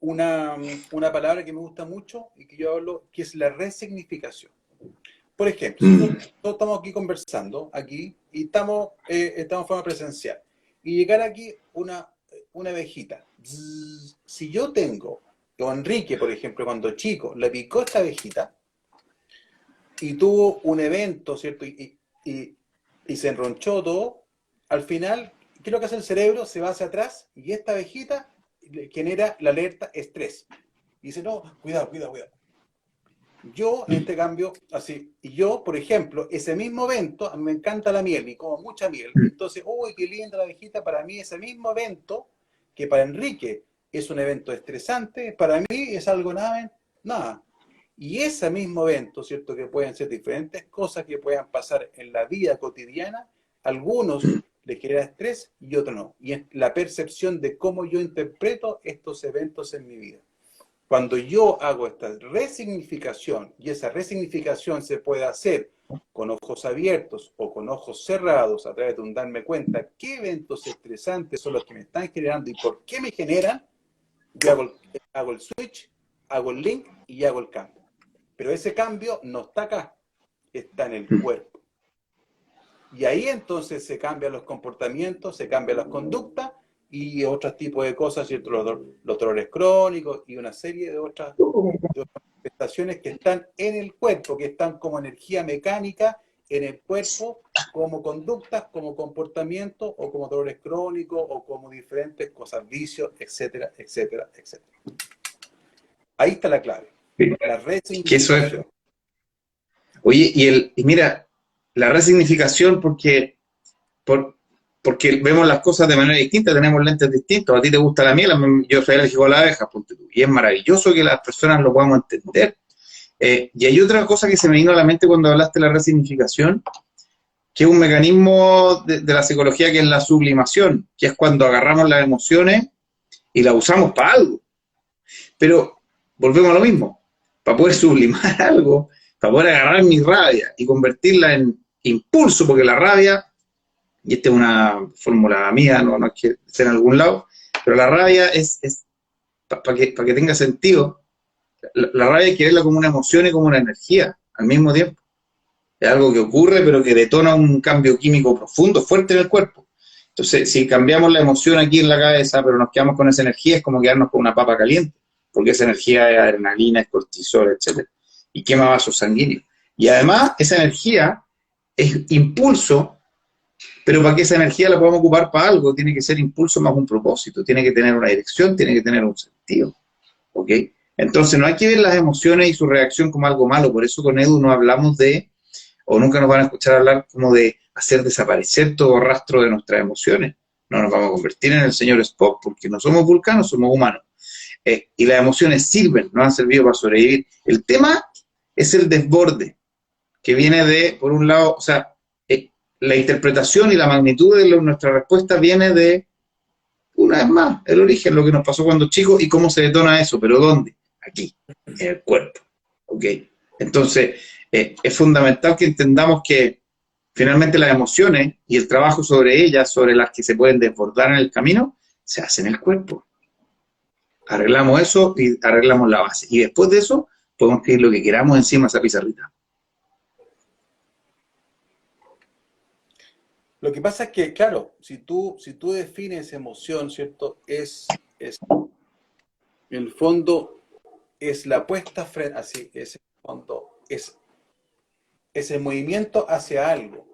Speaker 2: una palabra que me gusta mucho y que yo hablo, que es la resignificación. Por ejemplo, si nosotros estamos aquí conversando, aquí, y estamos en forma presencial, y llegar aquí una abejita. Zzz, si yo tengo, o Enrique, por ejemplo, cuando chico, le picó esta abejita, y tuvo un evento, ¿cierto? Y se enronchó todo, al final, ¿qué es lo que hace el cerebro? Se va hacia atrás y esta abejita genera la alerta estrés. Y dice, no, cuidado, cuidado, cuidado. Yo, en este cambio, así, y yo, por ejemplo, ese mismo evento, a mí me encanta la miel y como mucha miel. Entonces, uy, qué linda la abejita, para mí ese mismo evento, que para Enrique es un evento estresante, para mí es algo nada, nada. Y ese mismo evento, ¿cierto? Que pueden ser diferentes cosas que puedan pasar en la vida cotidiana, algunos les genera estrés y otros no. Y es la percepción de cómo yo interpreto estos eventos en mi vida. Cuando yo hago esta resignificación, y esa resignificación se puede hacer con ojos abiertos o con ojos cerrados, a través de un darme cuenta qué eventos estresantes son los que me están generando y por qué me generan, yo hago el switch, hago el link y hago el cambio. Pero ese cambio no está acá, está en el cuerpo. Y ahí entonces se cambian los comportamientos, se cambian las conductas y otros tipos de cosas, ¿cierto? Los dolores crónicos y una serie de otras manifestaciones que están en el cuerpo, que están como energía mecánica en el cuerpo, como conductas, como comportamiento, o como dolores crónicos, o como diferentes cosas, vicios, etcétera, etcétera, etcétera. Ahí está la clave, la
Speaker 1: Que eso es.
Speaker 2: resignificación.
Speaker 1: Oye, y mira, la resignificación porque vemos las cosas de manera distinta, tenemos lentes distintos. A ti te gusta la miel, yo soy alérgico a la abeja, y es maravilloso que las personas lo podamos entender. Y hay otra cosa que se me vino a la mente cuando hablaste de la resignificación, que es un mecanismo de la psicología que es la sublimación, que es cuando agarramos las emociones y las usamos para algo. Pero volvemos a lo mismo, para poder sublimar algo, para poder agarrar mi rabia y convertirla en impulso, porque la rabia, y esta es una fórmula mía, no es que esté en algún lado, pero la rabia es para que tenga sentido, la rabia hay que verla como una emoción y como una energía al mismo tiempo. Es algo que ocurre, pero que detona un cambio químico profundo, fuerte en el cuerpo. Entonces, si cambiamos la emoción aquí en la cabeza, pero nos quedamos con esa energía, es como quedarnos con una papa caliente, porque esa energía es adrenalina, es cortisol, etc. Y quema vasos sanguíneos. Y además, esa energía es impulso, pero para que esa energía la podamos ocupar para algo, tiene que ser impulso más un propósito, tiene que tener una dirección, tiene que tener un sentido. ¿Ok? Entonces, no hay que ver las emociones y su reacción como algo malo. Por eso con Edu no hablamos de, o nunca nos van a escuchar hablar como de hacer desaparecer todo rastro de nuestras emociones. No nos vamos a convertir en el señor Spock, porque no somos vulcanos, somos humanos. Y las emociones sirven, nos han servido para sobrevivir. El tema es el desborde, que viene de, por un lado, o sea, la interpretación y la magnitud de nuestra respuesta viene de, una vez más, el origen, lo que nos pasó cuando chicos y cómo se detona eso, pero ¿dónde? Aquí, en el cuerpo. ¿Ok? Entonces, es fundamental que entendamos que finalmente las emociones y el trabajo sobre ellas, sobre las que se pueden desbordar en el camino, se hace en el cuerpo. Arreglamos eso y arreglamos la base. Y después de eso, podemos escribir lo que queramos encima de esa pizarrita.
Speaker 2: Lo que pasa es que, claro, si tú defines emoción, ¿cierto? En el fondo, es la puesta frente, así, es el fondo, es el movimiento hacia algo,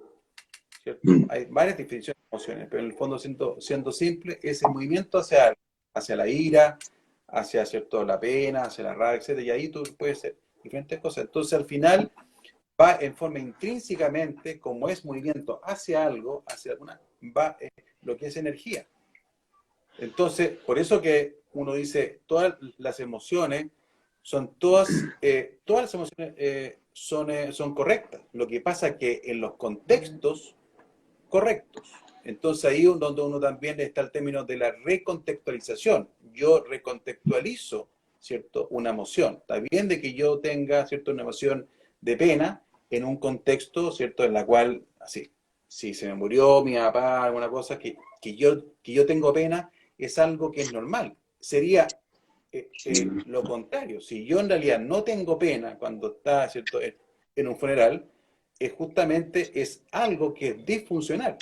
Speaker 2: ¿cierto? Hay varias definiciones de emociones, pero en el fondo, siendo simple, es el movimiento hacia algo, hacia la ira, hacia, ¿cierto?, la pena, hacia la rabia, etc. Y ahí tú puedes ser diferentes cosas. Entonces, al final, va en forma intrínsecamente, como es movimiento hacia algo, hacia alguna, va lo que es energía. Entonces, por eso que uno dice, todas las emociones son todas las emociones son correctas. Lo que pasa es que en los contextos correctos. Entonces ahí es donde uno también está el término de la recontextualización. Yo recontextualizo, ¿cierto?, una emoción. Está bien de que yo tenga, ¿cierto?, una emoción de pena en un contexto, ¿cierto?, en la cual, así, si se me murió mi papá, alguna cosa, que yo tengo pena, es algo que es normal. Sería lo contrario. Si yo en realidad no tengo pena cuando está, ¿cierto?, en un funeral, justamente es algo que es disfuncional.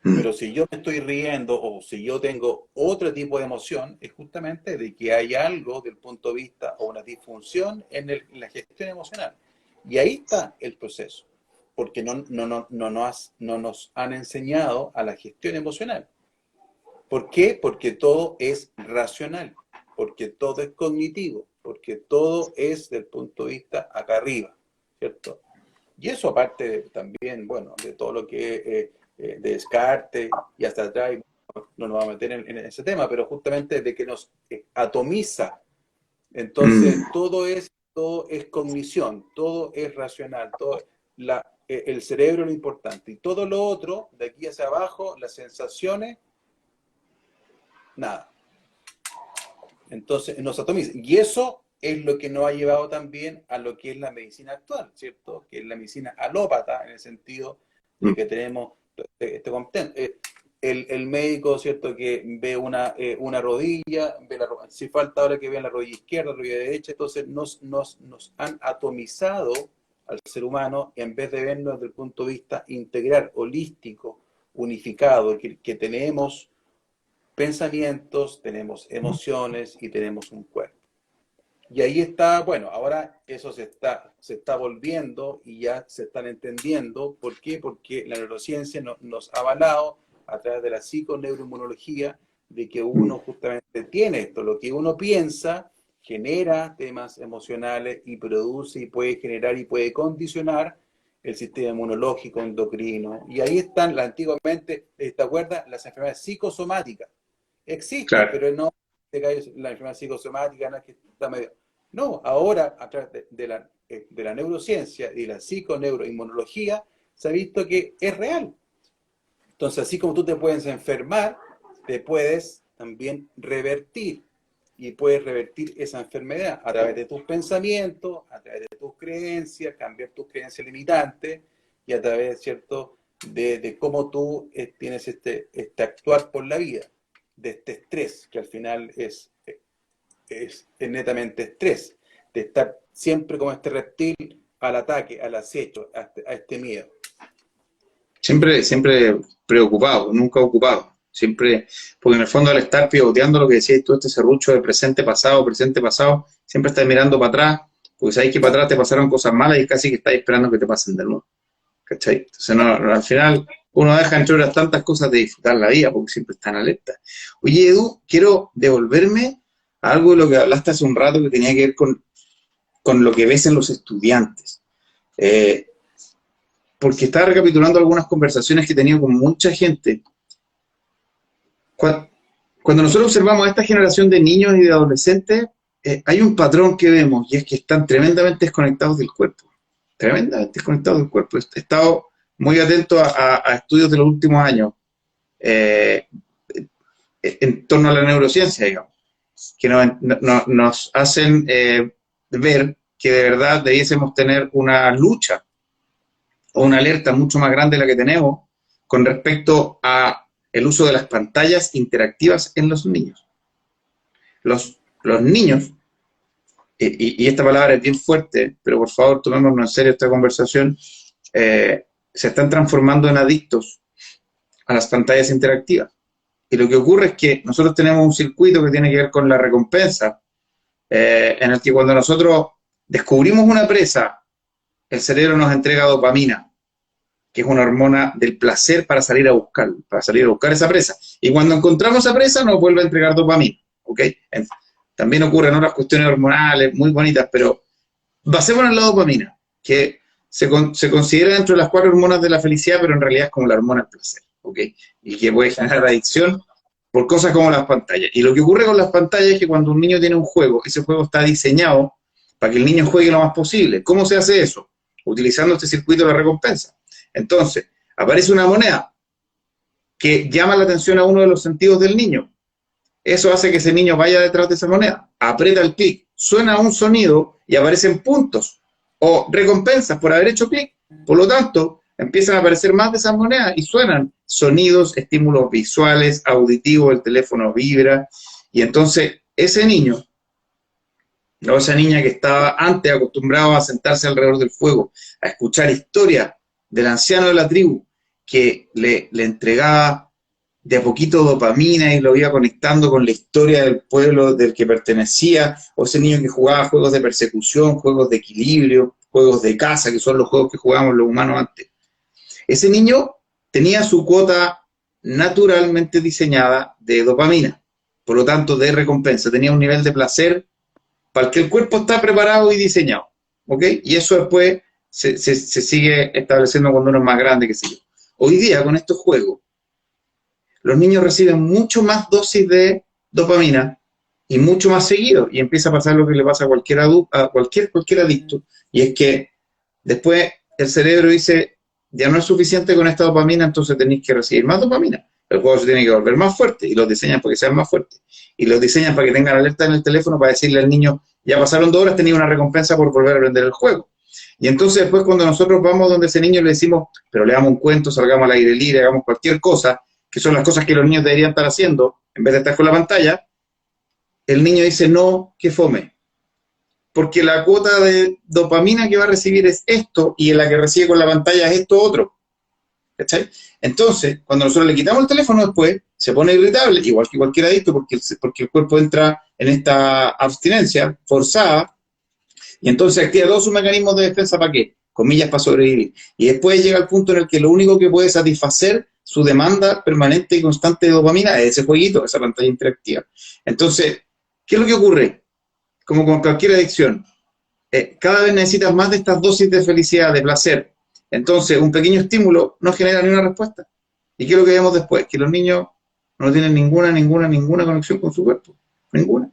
Speaker 2: Pero si yo me estoy riendo o si yo tengo otro tipo de emoción, es justamente de que hay algo del punto de vista o una disfunción en la gestión emocional. Y ahí está el proceso, porque no nos han enseñado a la gestión emocional. ¿Por qué? Porque todo es racional, porque todo es cognitivo, porque todo es del punto de vista acá arriba, ¿cierto? Y eso aparte también, bueno, de todo lo que de Descartes y hasta atrás, no nos vamos a meter en ese tema, pero justamente de que nos atomiza. Entonces, todo es cognición, todo es racional, el cerebro es lo importante. Y todo lo otro, de aquí hacia abajo, las sensaciones, nada. Entonces, nos atomiza. Y eso es lo que nos ha llevado también a lo que es la medicina actual, ¿cierto? Que es la medicina alópata, en el sentido de que tenemos el médico, ¿cierto? Que ve una rodilla, si falta ahora que vea la rodilla izquierda, la rodilla derecha, entonces nos han atomizado al ser humano en vez de vernos desde el punto de vista integral, holístico, unificado, que tenemos pensamientos, tenemos emociones y tenemos un cuerpo. Y ahí está, bueno, ahora eso se está volviendo y ya se están entendiendo. ¿Por qué? Porque la neurociencia nos ha avalado a través de la psiconeuroinmunología de que uno justamente tiene esto. Lo que uno piensa genera temas emocionales y produce y puede generar y puede condicionar el sistema inmunológico, endocrino. Y ahí están, antiguamente, ¿te acuerdas? Las enfermedades psicosomáticas. Existen, claro, pero no la enfermedad psicosomática no es que está medio. No, ahora a través de la neurociencia y la psiconeuroinmunología se ha visto que es real. Entonces, así como tú te puedes enfermar, te puedes también revertir. Y puedes revertir esa enfermedad a través de tus pensamientos, a través de tus creencias, cambiar tus creencias limitantes y a través, ¿cierto?, de cómo tú tienes este actuar por la vida, de este estrés, que al final es netamente estrés, de estar siempre como este reptil al ataque, al acecho, a este miedo.
Speaker 1: Siempre preocupado, nunca ocupado. Siempre, porque en el fondo al estar pivoteando lo que decías tú, este serrucho de presente, pasado, siempre estás mirando para atrás, porque sabes que para atrás te pasaron cosas malas y casi que estás esperando que te pasen de nuevo. ¿Cachai? Entonces al final uno deja entre otras tantas cosas de disfrutar la vida, porque siempre está en alerta. Oye, Edu, quiero devolverme a algo de lo que hablaste hace un rato que tenía que ver con lo que ves en los estudiantes. Porque estaba recapitulando algunas conversaciones que he tenido con mucha gente. Cuando nosotros observamos a esta generación de niños y de adolescentes, hay un patrón que vemos, y es que están tremendamente desconectados del cuerpo. Tremendamente desconectados del cuerpo. He estado muy atento a estudios de los últimos años en torno a la neurociencia, digamos, que nos hacen ver que de verdad debiésemos tener una lucha o una alerta mucho más grande de la que tenemos con respecto a el uso de las pantallas interactivas en los niños. Los niños, y esta palabra es bien fuerte, pero por favor tomémonos en serio esta conversación, se están transformando en adictos a las pantallas interactivas. Y lo que ocurre es que nosotros tenemos un circuito que tiene que ver con la recompensa, en el que cuando nosotros descubrimos una presa, el cerebro nos entrega dopamina, que es una hormona del placer para salir a buscar esa presa. Y cuando encontramos esa presa, nos vuelve a entregar dopamina, ¿ok? También ocurren otras cuestiones hormonales muy bonitas, pero basémonos en la dopamina, que se considera dentro de las 4 hormonas de la felicidad, pero en realidad es como la hormona del placer, ¿ok? Y que puede generar adicción por cosas como las pantallas. Y lo que ocurre con las pantallas es que cuando un niño tiene un juego, ese juego está diseñado para que el niño juegue lo más posible. ¿Cómo se hace eso? Utilizando este circuito de recompensa. Entonces, aparece una moneda que llama la atención a uno de los sentidos del niño. Eso hace que ese niño vaya detrás de esa moneda, aprieta el clic, suena un sonido y aparecen puntos o recompensas por haber hecho clic. Por lo tanto, empiezan a aparecer más de esas monedas y suenan sonidos, estímulos visuales, auditivos, el teléfono vibra. Y entonces, ese niño, o esa niña que estaba antes acostumbrado a sentarse alrededor del fuego, a escuchar historias del anciano de la tribu, que le entregaba de a poquito dopamina y lo iba conectando con la historia del pueblo del que pertenecía, o ese niño que jugaba juegos de persecución, juegos de equilibrio, juegos de casa, que son los juegos que jugábamos los humanos antes. Ese niño tenía su cuota naturalmente diseñada de dopamina, por lo tanto de recompensa, tenía un nivel de placer para el que el cuerpo está preparado y diseñado, ¿ok? Y eso después se sigue estableciendo cuando uno es más grande, qué sé yo. Hoy día, con estos juegos, los niños reciben mucho más dosis de dopamina y mucho más seguido, y empieza a pasar lo que le pasa a cualquier adicto, y es que después el cerebro dice, ya no es suficiente con esta dopamina, entonces tenéis que recibir más dopamina. El juego se tiene que volver más fuerte, y los diseñan para que sean más fuertes. Y los diseñan para que tengan alerta en el teléfono para decirle al niño, ya pasaron 2 horas, tenía una recompensa por volver a aprender el juego. Y entonces después cuando nosotros vamos donde ese niño le decimos, pero le damos un cuento, salgamos al aire libre, hagamos cualquier cosa, que son las cosas que los niños deberían estar haciendo, en vez de estar con la pantalla, el niño dice, no, que fome. Porque la cuota de dopamina que va a recibir es esto, y en la que recibe con la pantalla es esto otro. ¿Cachai? Entonces, cuando nosotros le quitamos el teléfono después, se pone irritable, igual que cualquier adicto, porque el cuerpo entra en esta abstinencia forzada, y entonces activa todos sus mecanismos de defensa, ¿para qué? Comillas, para sobrevivir. Y después llega el punto en el que lo único que puede satisfacer su demanda permanente y constante de dopamina es ese jueguito, esa pantalla interactiva. Entonces, ¿qué es lo que ocurre? Como con cualquier adicción, cada vez necesitas más de estas dosis de felicidad, de placer. Entonces, un pequeño estímulo no genera ni una respuesta. ¿Y qué es lo que vemos después? Que los niños no tienen ninguna conexión con su cuerpo. Ninguna.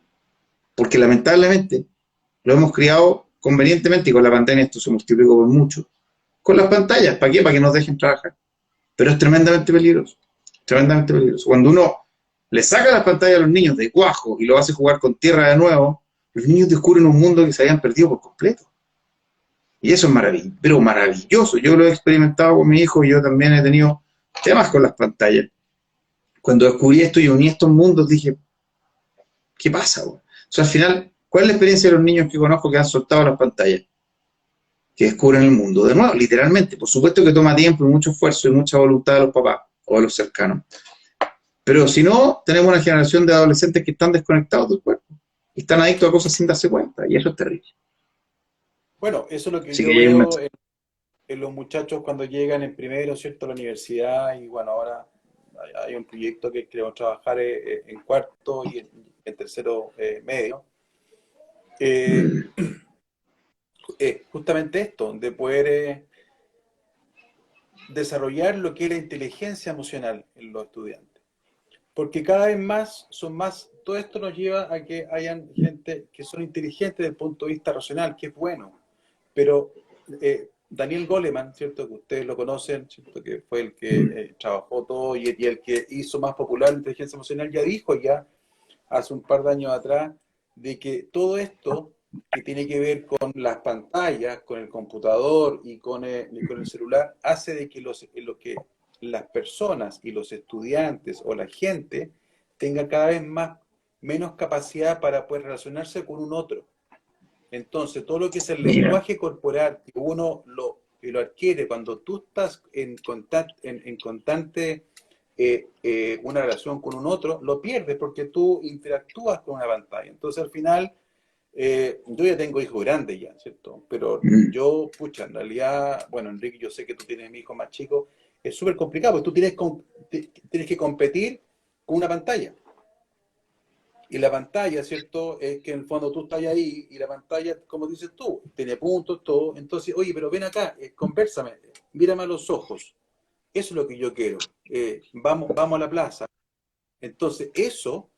Speaker 1: Porque lamentablemente lo hemos criado convenientemente, y con la pandemia esto se multiplicó por mucho, con las pantallas. ¿Para qué? Para que nos dejen trabajar. Pero es tremendamente peligroso. Tremendamente peligroso. Cuando uno le saca las pantallas a los niños de cuajo y lo hace jugar con tierra de nuevo, los niños descubren un mundo que se habían perdido por completo. Y eso es maravilloso, pero maravilloso. Yo lo he experimentado con mi hijo y yo también he tenido temas con las pantallas. Cuando descubrí esto y uní estos mundos, dije, ¿qué pasa? O sea, al final, ¿cuál es la experiencia de los niños que conozco que han soltado las pantallas? Que descubren el mundo de nuevo, literalmente. Por supuesto que toma tiempo y mucho esfuerzo y mucha voluntad de los papás o de los cercanos. Pero si no, tenemos una generación de adolescentes que están desconectados del cuerpo y están adictos a cosas sin darse cuenta, y eso es terrible.
Speaker 2: Bueno, eso es lo que
Speaker 1: Así
Speaker 2: yo
Speaker 1: que hay un
Speaker 2: veo en los muchachos cuando llegan en primero, ¿cierto?, a la universidad, y bueno, ahora hay un proyecto que queremos trabajar en cuarto y en tercero medio. Justamente esto, de poder desarrollar lo que es la inteligencia emocional en los estudiantes. Porque cada vez más son más, todo esto nos lleva a que hayan gente que son inteligentes desde el punto de vista racional, que es bueno. Pero Daniel Goleman, ¿cierto?, que ustedes lo conocen, ¿cierto?, que fue el que trabajó todo y el que hizo más popular la inteligencia emocional, ya dijo ya hace un par de años atrás de que todo esto que tiene que ver con las pantallas, con el computador y con el celular, hace de que lo que las personas y los estudiantes o la gente tengan cada vez menos capacidad para poder relacionarse con un otro. Entonces, todo lo que es el lenguaje corporal, que uno lo adquiere cuando tú estás en constante una relación con un otro, lo pierdes porque tú interactúas con una pantalla. Entonces, al final, yo ya tengo hijos grandes ya, ¿cierto? Pero yo, pucha, en realidad, bueno, Enrique, yo sé que tú tienes mi hijo más chico, es súper complicado, porque tú tienes que competir con una pantalla. Y la pantalla, ¿cierto? Es que en el fondo tú estás ahí y la pantalla, como dices tú, tiene puntos, todo. Entonces, oye, pero ven acá, convérsame, mírame a los ojos. Eso es lo que yo quiero. Vamos a la plaza. Entonces, eso,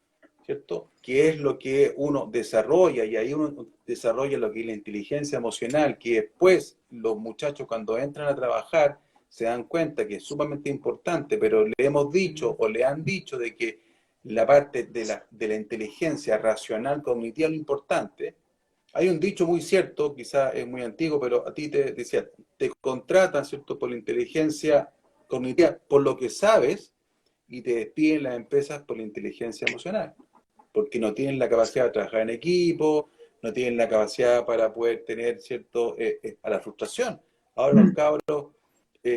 Speaker 2: ¿cierto?, que es lo que uno desarrolla, y ahí uno desarrolla lo que es la inteligencia emocional, que después los muchachos cuando entran a trabajar se dan cuenta que es sumamente importante, pero le hemos dicho o le han dicho de que la parte de la inteligencia racional cognitiva es lo importante. Hay un dicho muy cierto, quizás es muy antiguo, pero a ti te decía, te contratan, ¿cierto?, por la inteligencia cognitiva, por lo que sabes, y te despiden las empresas por la inteligencia emocional, porque no tienen la capacidad de trabajar en equipo, no tienen la capacidad para poder tener, ¿cierto?, a la frustración. Ahora los cabros,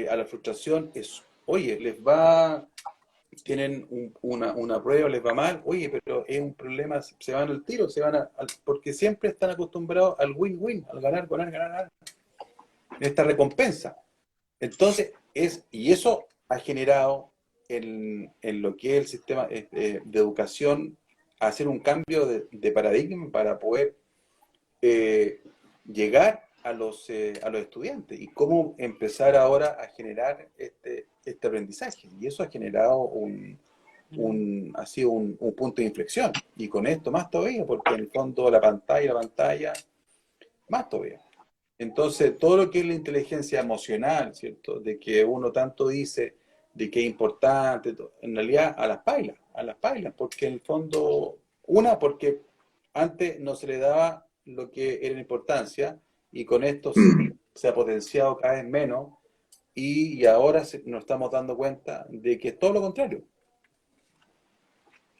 Speaker 2: a la frustración es, oye, tienen una prueba, les va mal, oye, pero es un problema, se van al tiro, porque siempre están acostumbrados al win-win, al ganar, ganar, ganar, ganar. esta recompensa. Entonces, y eso ha generado en lo que es el sistema de educación, hacer un cambio de paradigma para poder llegar a los estudiantes y cómo empezar ahora a generar este aprendizaje. Y eso ha generado ha sido un punto de inflexión. Y con esto más todavía, porque en el fondo la pantalla, más todavía. Entonces, todo lo que es la inteligencia emocional, ¿cierto? De que uno tanto dice de que es importante, en realidad a las pailas, porque en el fondo, porque antes no se le daba lo que era la importancia y con esto se ha potenciado cada vez menos y ahora nos estamos dando cuenta de que es todo lo contrario.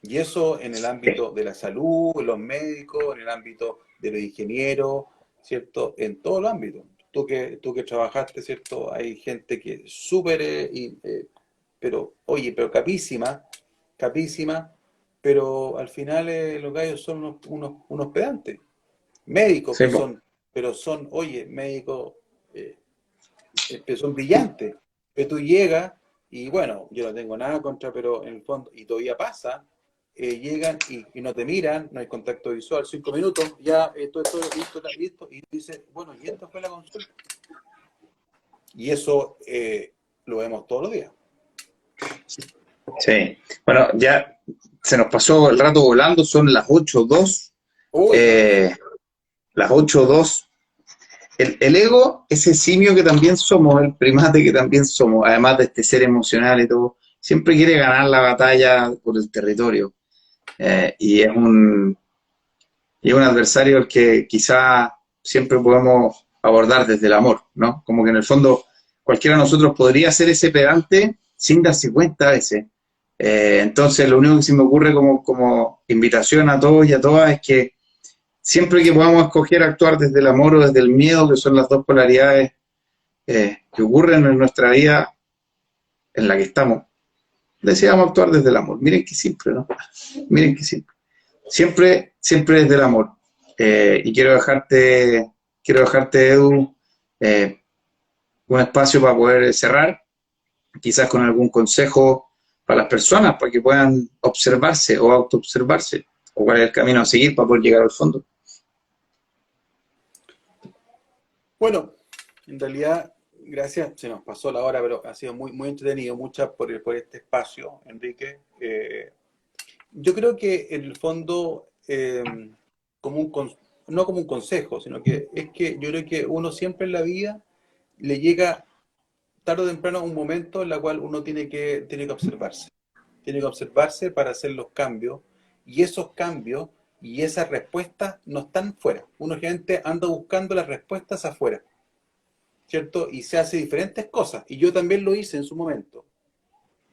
Speaker 2: Y eso en el ámbito de la salud, en los médicos, en el ámbito de los ingenieros, ¿cierto? En todo el ámbito. Tú que trabajaste, ¿cierto? Hay gente que es súper, pero, oye, pero capísima, pero al final los gallos son unos pedantes. Médicos
Speaker 1: Sí,
Speaker 2: que
Speaker 1: po.
Speaker 2: son, pero son, oye, médicos eh, que son brillantes. Que tú llegas y bueno, yo no tengo nada contra, pero en el fondo, y todavía pasa, llegan y no te miran, no hay contacto visual, 5 minutos, ya esto, listo, y dices, bueno, y esta fue la consulta. Y eso lo vemos todos los días.
Speaker 1: Sí. Bueno, ya se nos pasó el rato volando, son las 8:02.
Speaker 2: Uy,
Speaker 1: Eh, las 8:02. El ego, ese simio que también somos, el primate que también somos, además de este ser emocional y todo, siempre quiere ganar la batalla por el territorio. Y es un adversario al que quizá siempre podemos abordar desde el amor, ¿no? Como que en el fondo cualquiera de nosotros podría ser ese pedante sin darse cuenta a veces. Entonces lo único que se me ocurre como invitación a todos y a todas es que siempre que podamos escoger actuar desde el amor o desde el miedo, que son las dos polaridades que ocurren en nuestra vida en la que estamos, deseamos actuar desde el amor. Miren qué simple, ¿no? Miren qué simple. Siempre, siempre desde el amor. Y quiero dejarte, Edu, eh, un espacio para poder cerrar, quizás con algún consejo para las personas, para que puedan observarse o autoobservarse, o cuál es el camino a seguir para poder llegar al fondo.
Speaker 2: bueno, en realidad, gracias, se nos pasó la hora, pero ha sido muy, muy entretenido, muchas por este espacio, Enrique. Yo creo que en el fondo, como no como un consejo, sino que es que yo creo que uno siempre en la vida le llega tarde o temprano un momento en el cual uno tiene que observarse. Tiene que observarse para hacer los cambios y esos cambios y esas respuestas no están fuera. Uno generalmente anda buscando las respuestas afuera, ¿cierto? Y se hace diferentes cosas. Y yo también lo hice en su momento.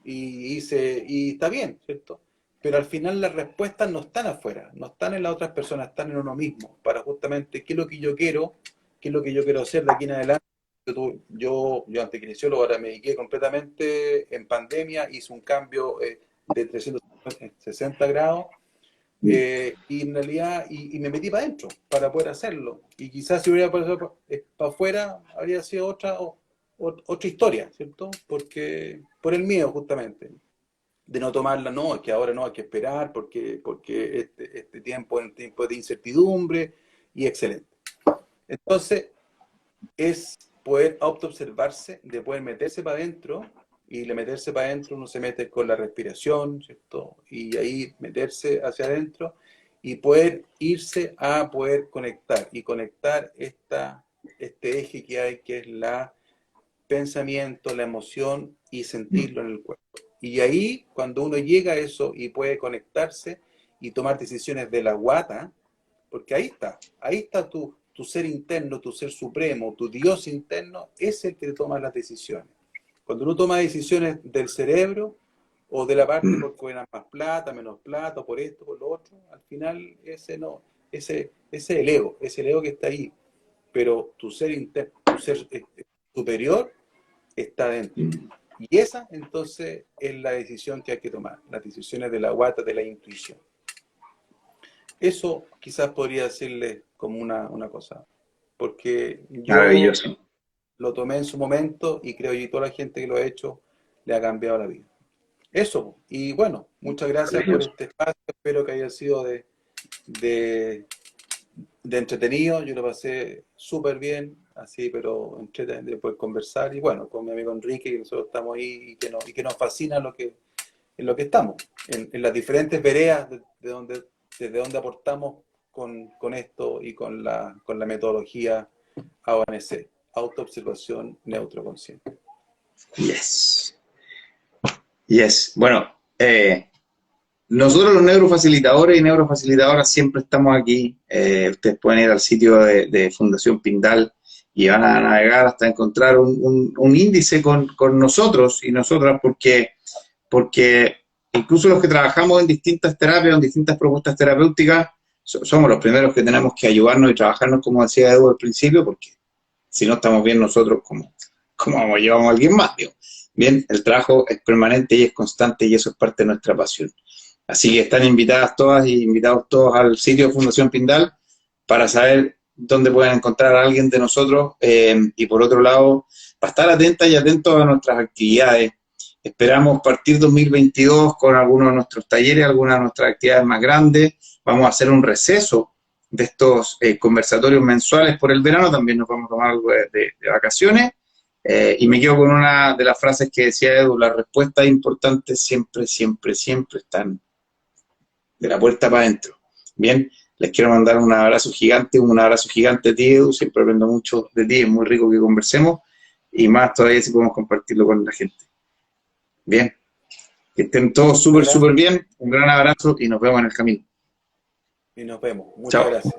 Speaker 2: Y está bien, ¿cierto? Pero al final las respuestas no están afuera, no están en las otras personas, están en uno mismo, para justamente qué es lo que yo quiero, qué es lo que yo quiero hacer de aquí en adelante. Yo antes kinesiólogo, ahora me dediqué completamente en pandemia, hice un cambio de 360 grados y en realidad, y me metí para adentro para poder hacerlo. Y quizás si hubiera pasado para afuera, habría sido otra historia, ¿cierto? Porque por el miedo justamente, de no tomarla, no, es que ahora no hay que esperar, porque este tiempo es un tiempo de incertidumbre y excelente. Entonces, es poder autoobservarse, de poder meterse para adentro, y le meterse para adentro uno se mete con la respiración, ¿cierto? Y ahí meterse hacia adentro y poder irse a poder conectar, y conectar este eje que hay, que es la pensamiento, la emoción y sentirlo en el cuerpo. Y ahí, cuando uno llega a eso y puede conectarse y tomar decisiones de la guata, porque ahí está tu ser interno, tu ser supremo, tu Dios interno, es el que toma las decisiones. Cuando uno toma decisiones del cerebro o de la parte porque ganan más plata, menos plata, por esto, por lo otro, al final ese no, ese es el ego que está ahí. Pero tu ser interno, tu ser superior está dentro. Y esa entonces es la decisión que hay que tomar, las decisiones de la guata, de la intuición. Eso quizás podría decirle como una cosa, porque yo
Speaker 1: Maravilloso.
Speaker 2: lo tomé en su momento y creo que toda la gente que lo ha hecho le ha cambiado la vida. Eso, y bueno, muchas gracias por este espacio, espero que haya sido de, de entretenido, yo lo pasé súper bien, así, pero entretenido de poder conversar, y bueno, con mi amigo Enrique, que nosotros estamos ahí y que nos fascina en lo que estamos, en las diferentes veredas desde donde aportamos con esto y con la metodología AONC, autoobservación neutroconsciente.
Speaker 1: Yes. Yes. Bueno, nosotros los neurofacilitadores y neurofacilitadoras siempre estamos aquí. Ustedes pueden ir al sitio de Fundación Pindal y van a navegar hasta encontrar un índice con nosotros y nosotras, porque incluso los que trabajamos en distintas terapias, en distintas propuestas terapéuticas, somos los primeros que tenemos que ayudarnos y trabajarnos, como decía Edu al principio, porque si no estamos bien nosotros, ¿cómo llevamos a alguien más? Digo. Bien, el trabajo es permanente y es constante y eso es parte de nuestra pasión. Así que están invitadas todas y invitados todos al sitio de Fundación Pindal para saber dónde pueden encontrar a alguien de nosotros y por otro lado, para estar atentas y atentos a nuestras actividades. Esperamos partir 2022 con algunos de nuestros talleres, algunas de nuestras actividades más grandes. Vamos a hacer un receso de estos conversatorios mensuales por el verano, también nos vamos a tomar algo de vacaciones. Y me quedo con una de las frases que decía Edu: las respuestas importantes siempre, siempre, siempre están de la puerta para adentro. Bien, les quiero mandar un abrazo gigante a ti, Edu, siempre aprendo mucho de ti, es muy rico que conversemos, y más todavía si podemos compartirlo con la gente. Bien, que estén todos súper bien, un gran abrazo y nos vemos en el camino.
Speaker 2: Y nos vemos, muchas
Speaker 1: Chao.
Speaker 2: gracias.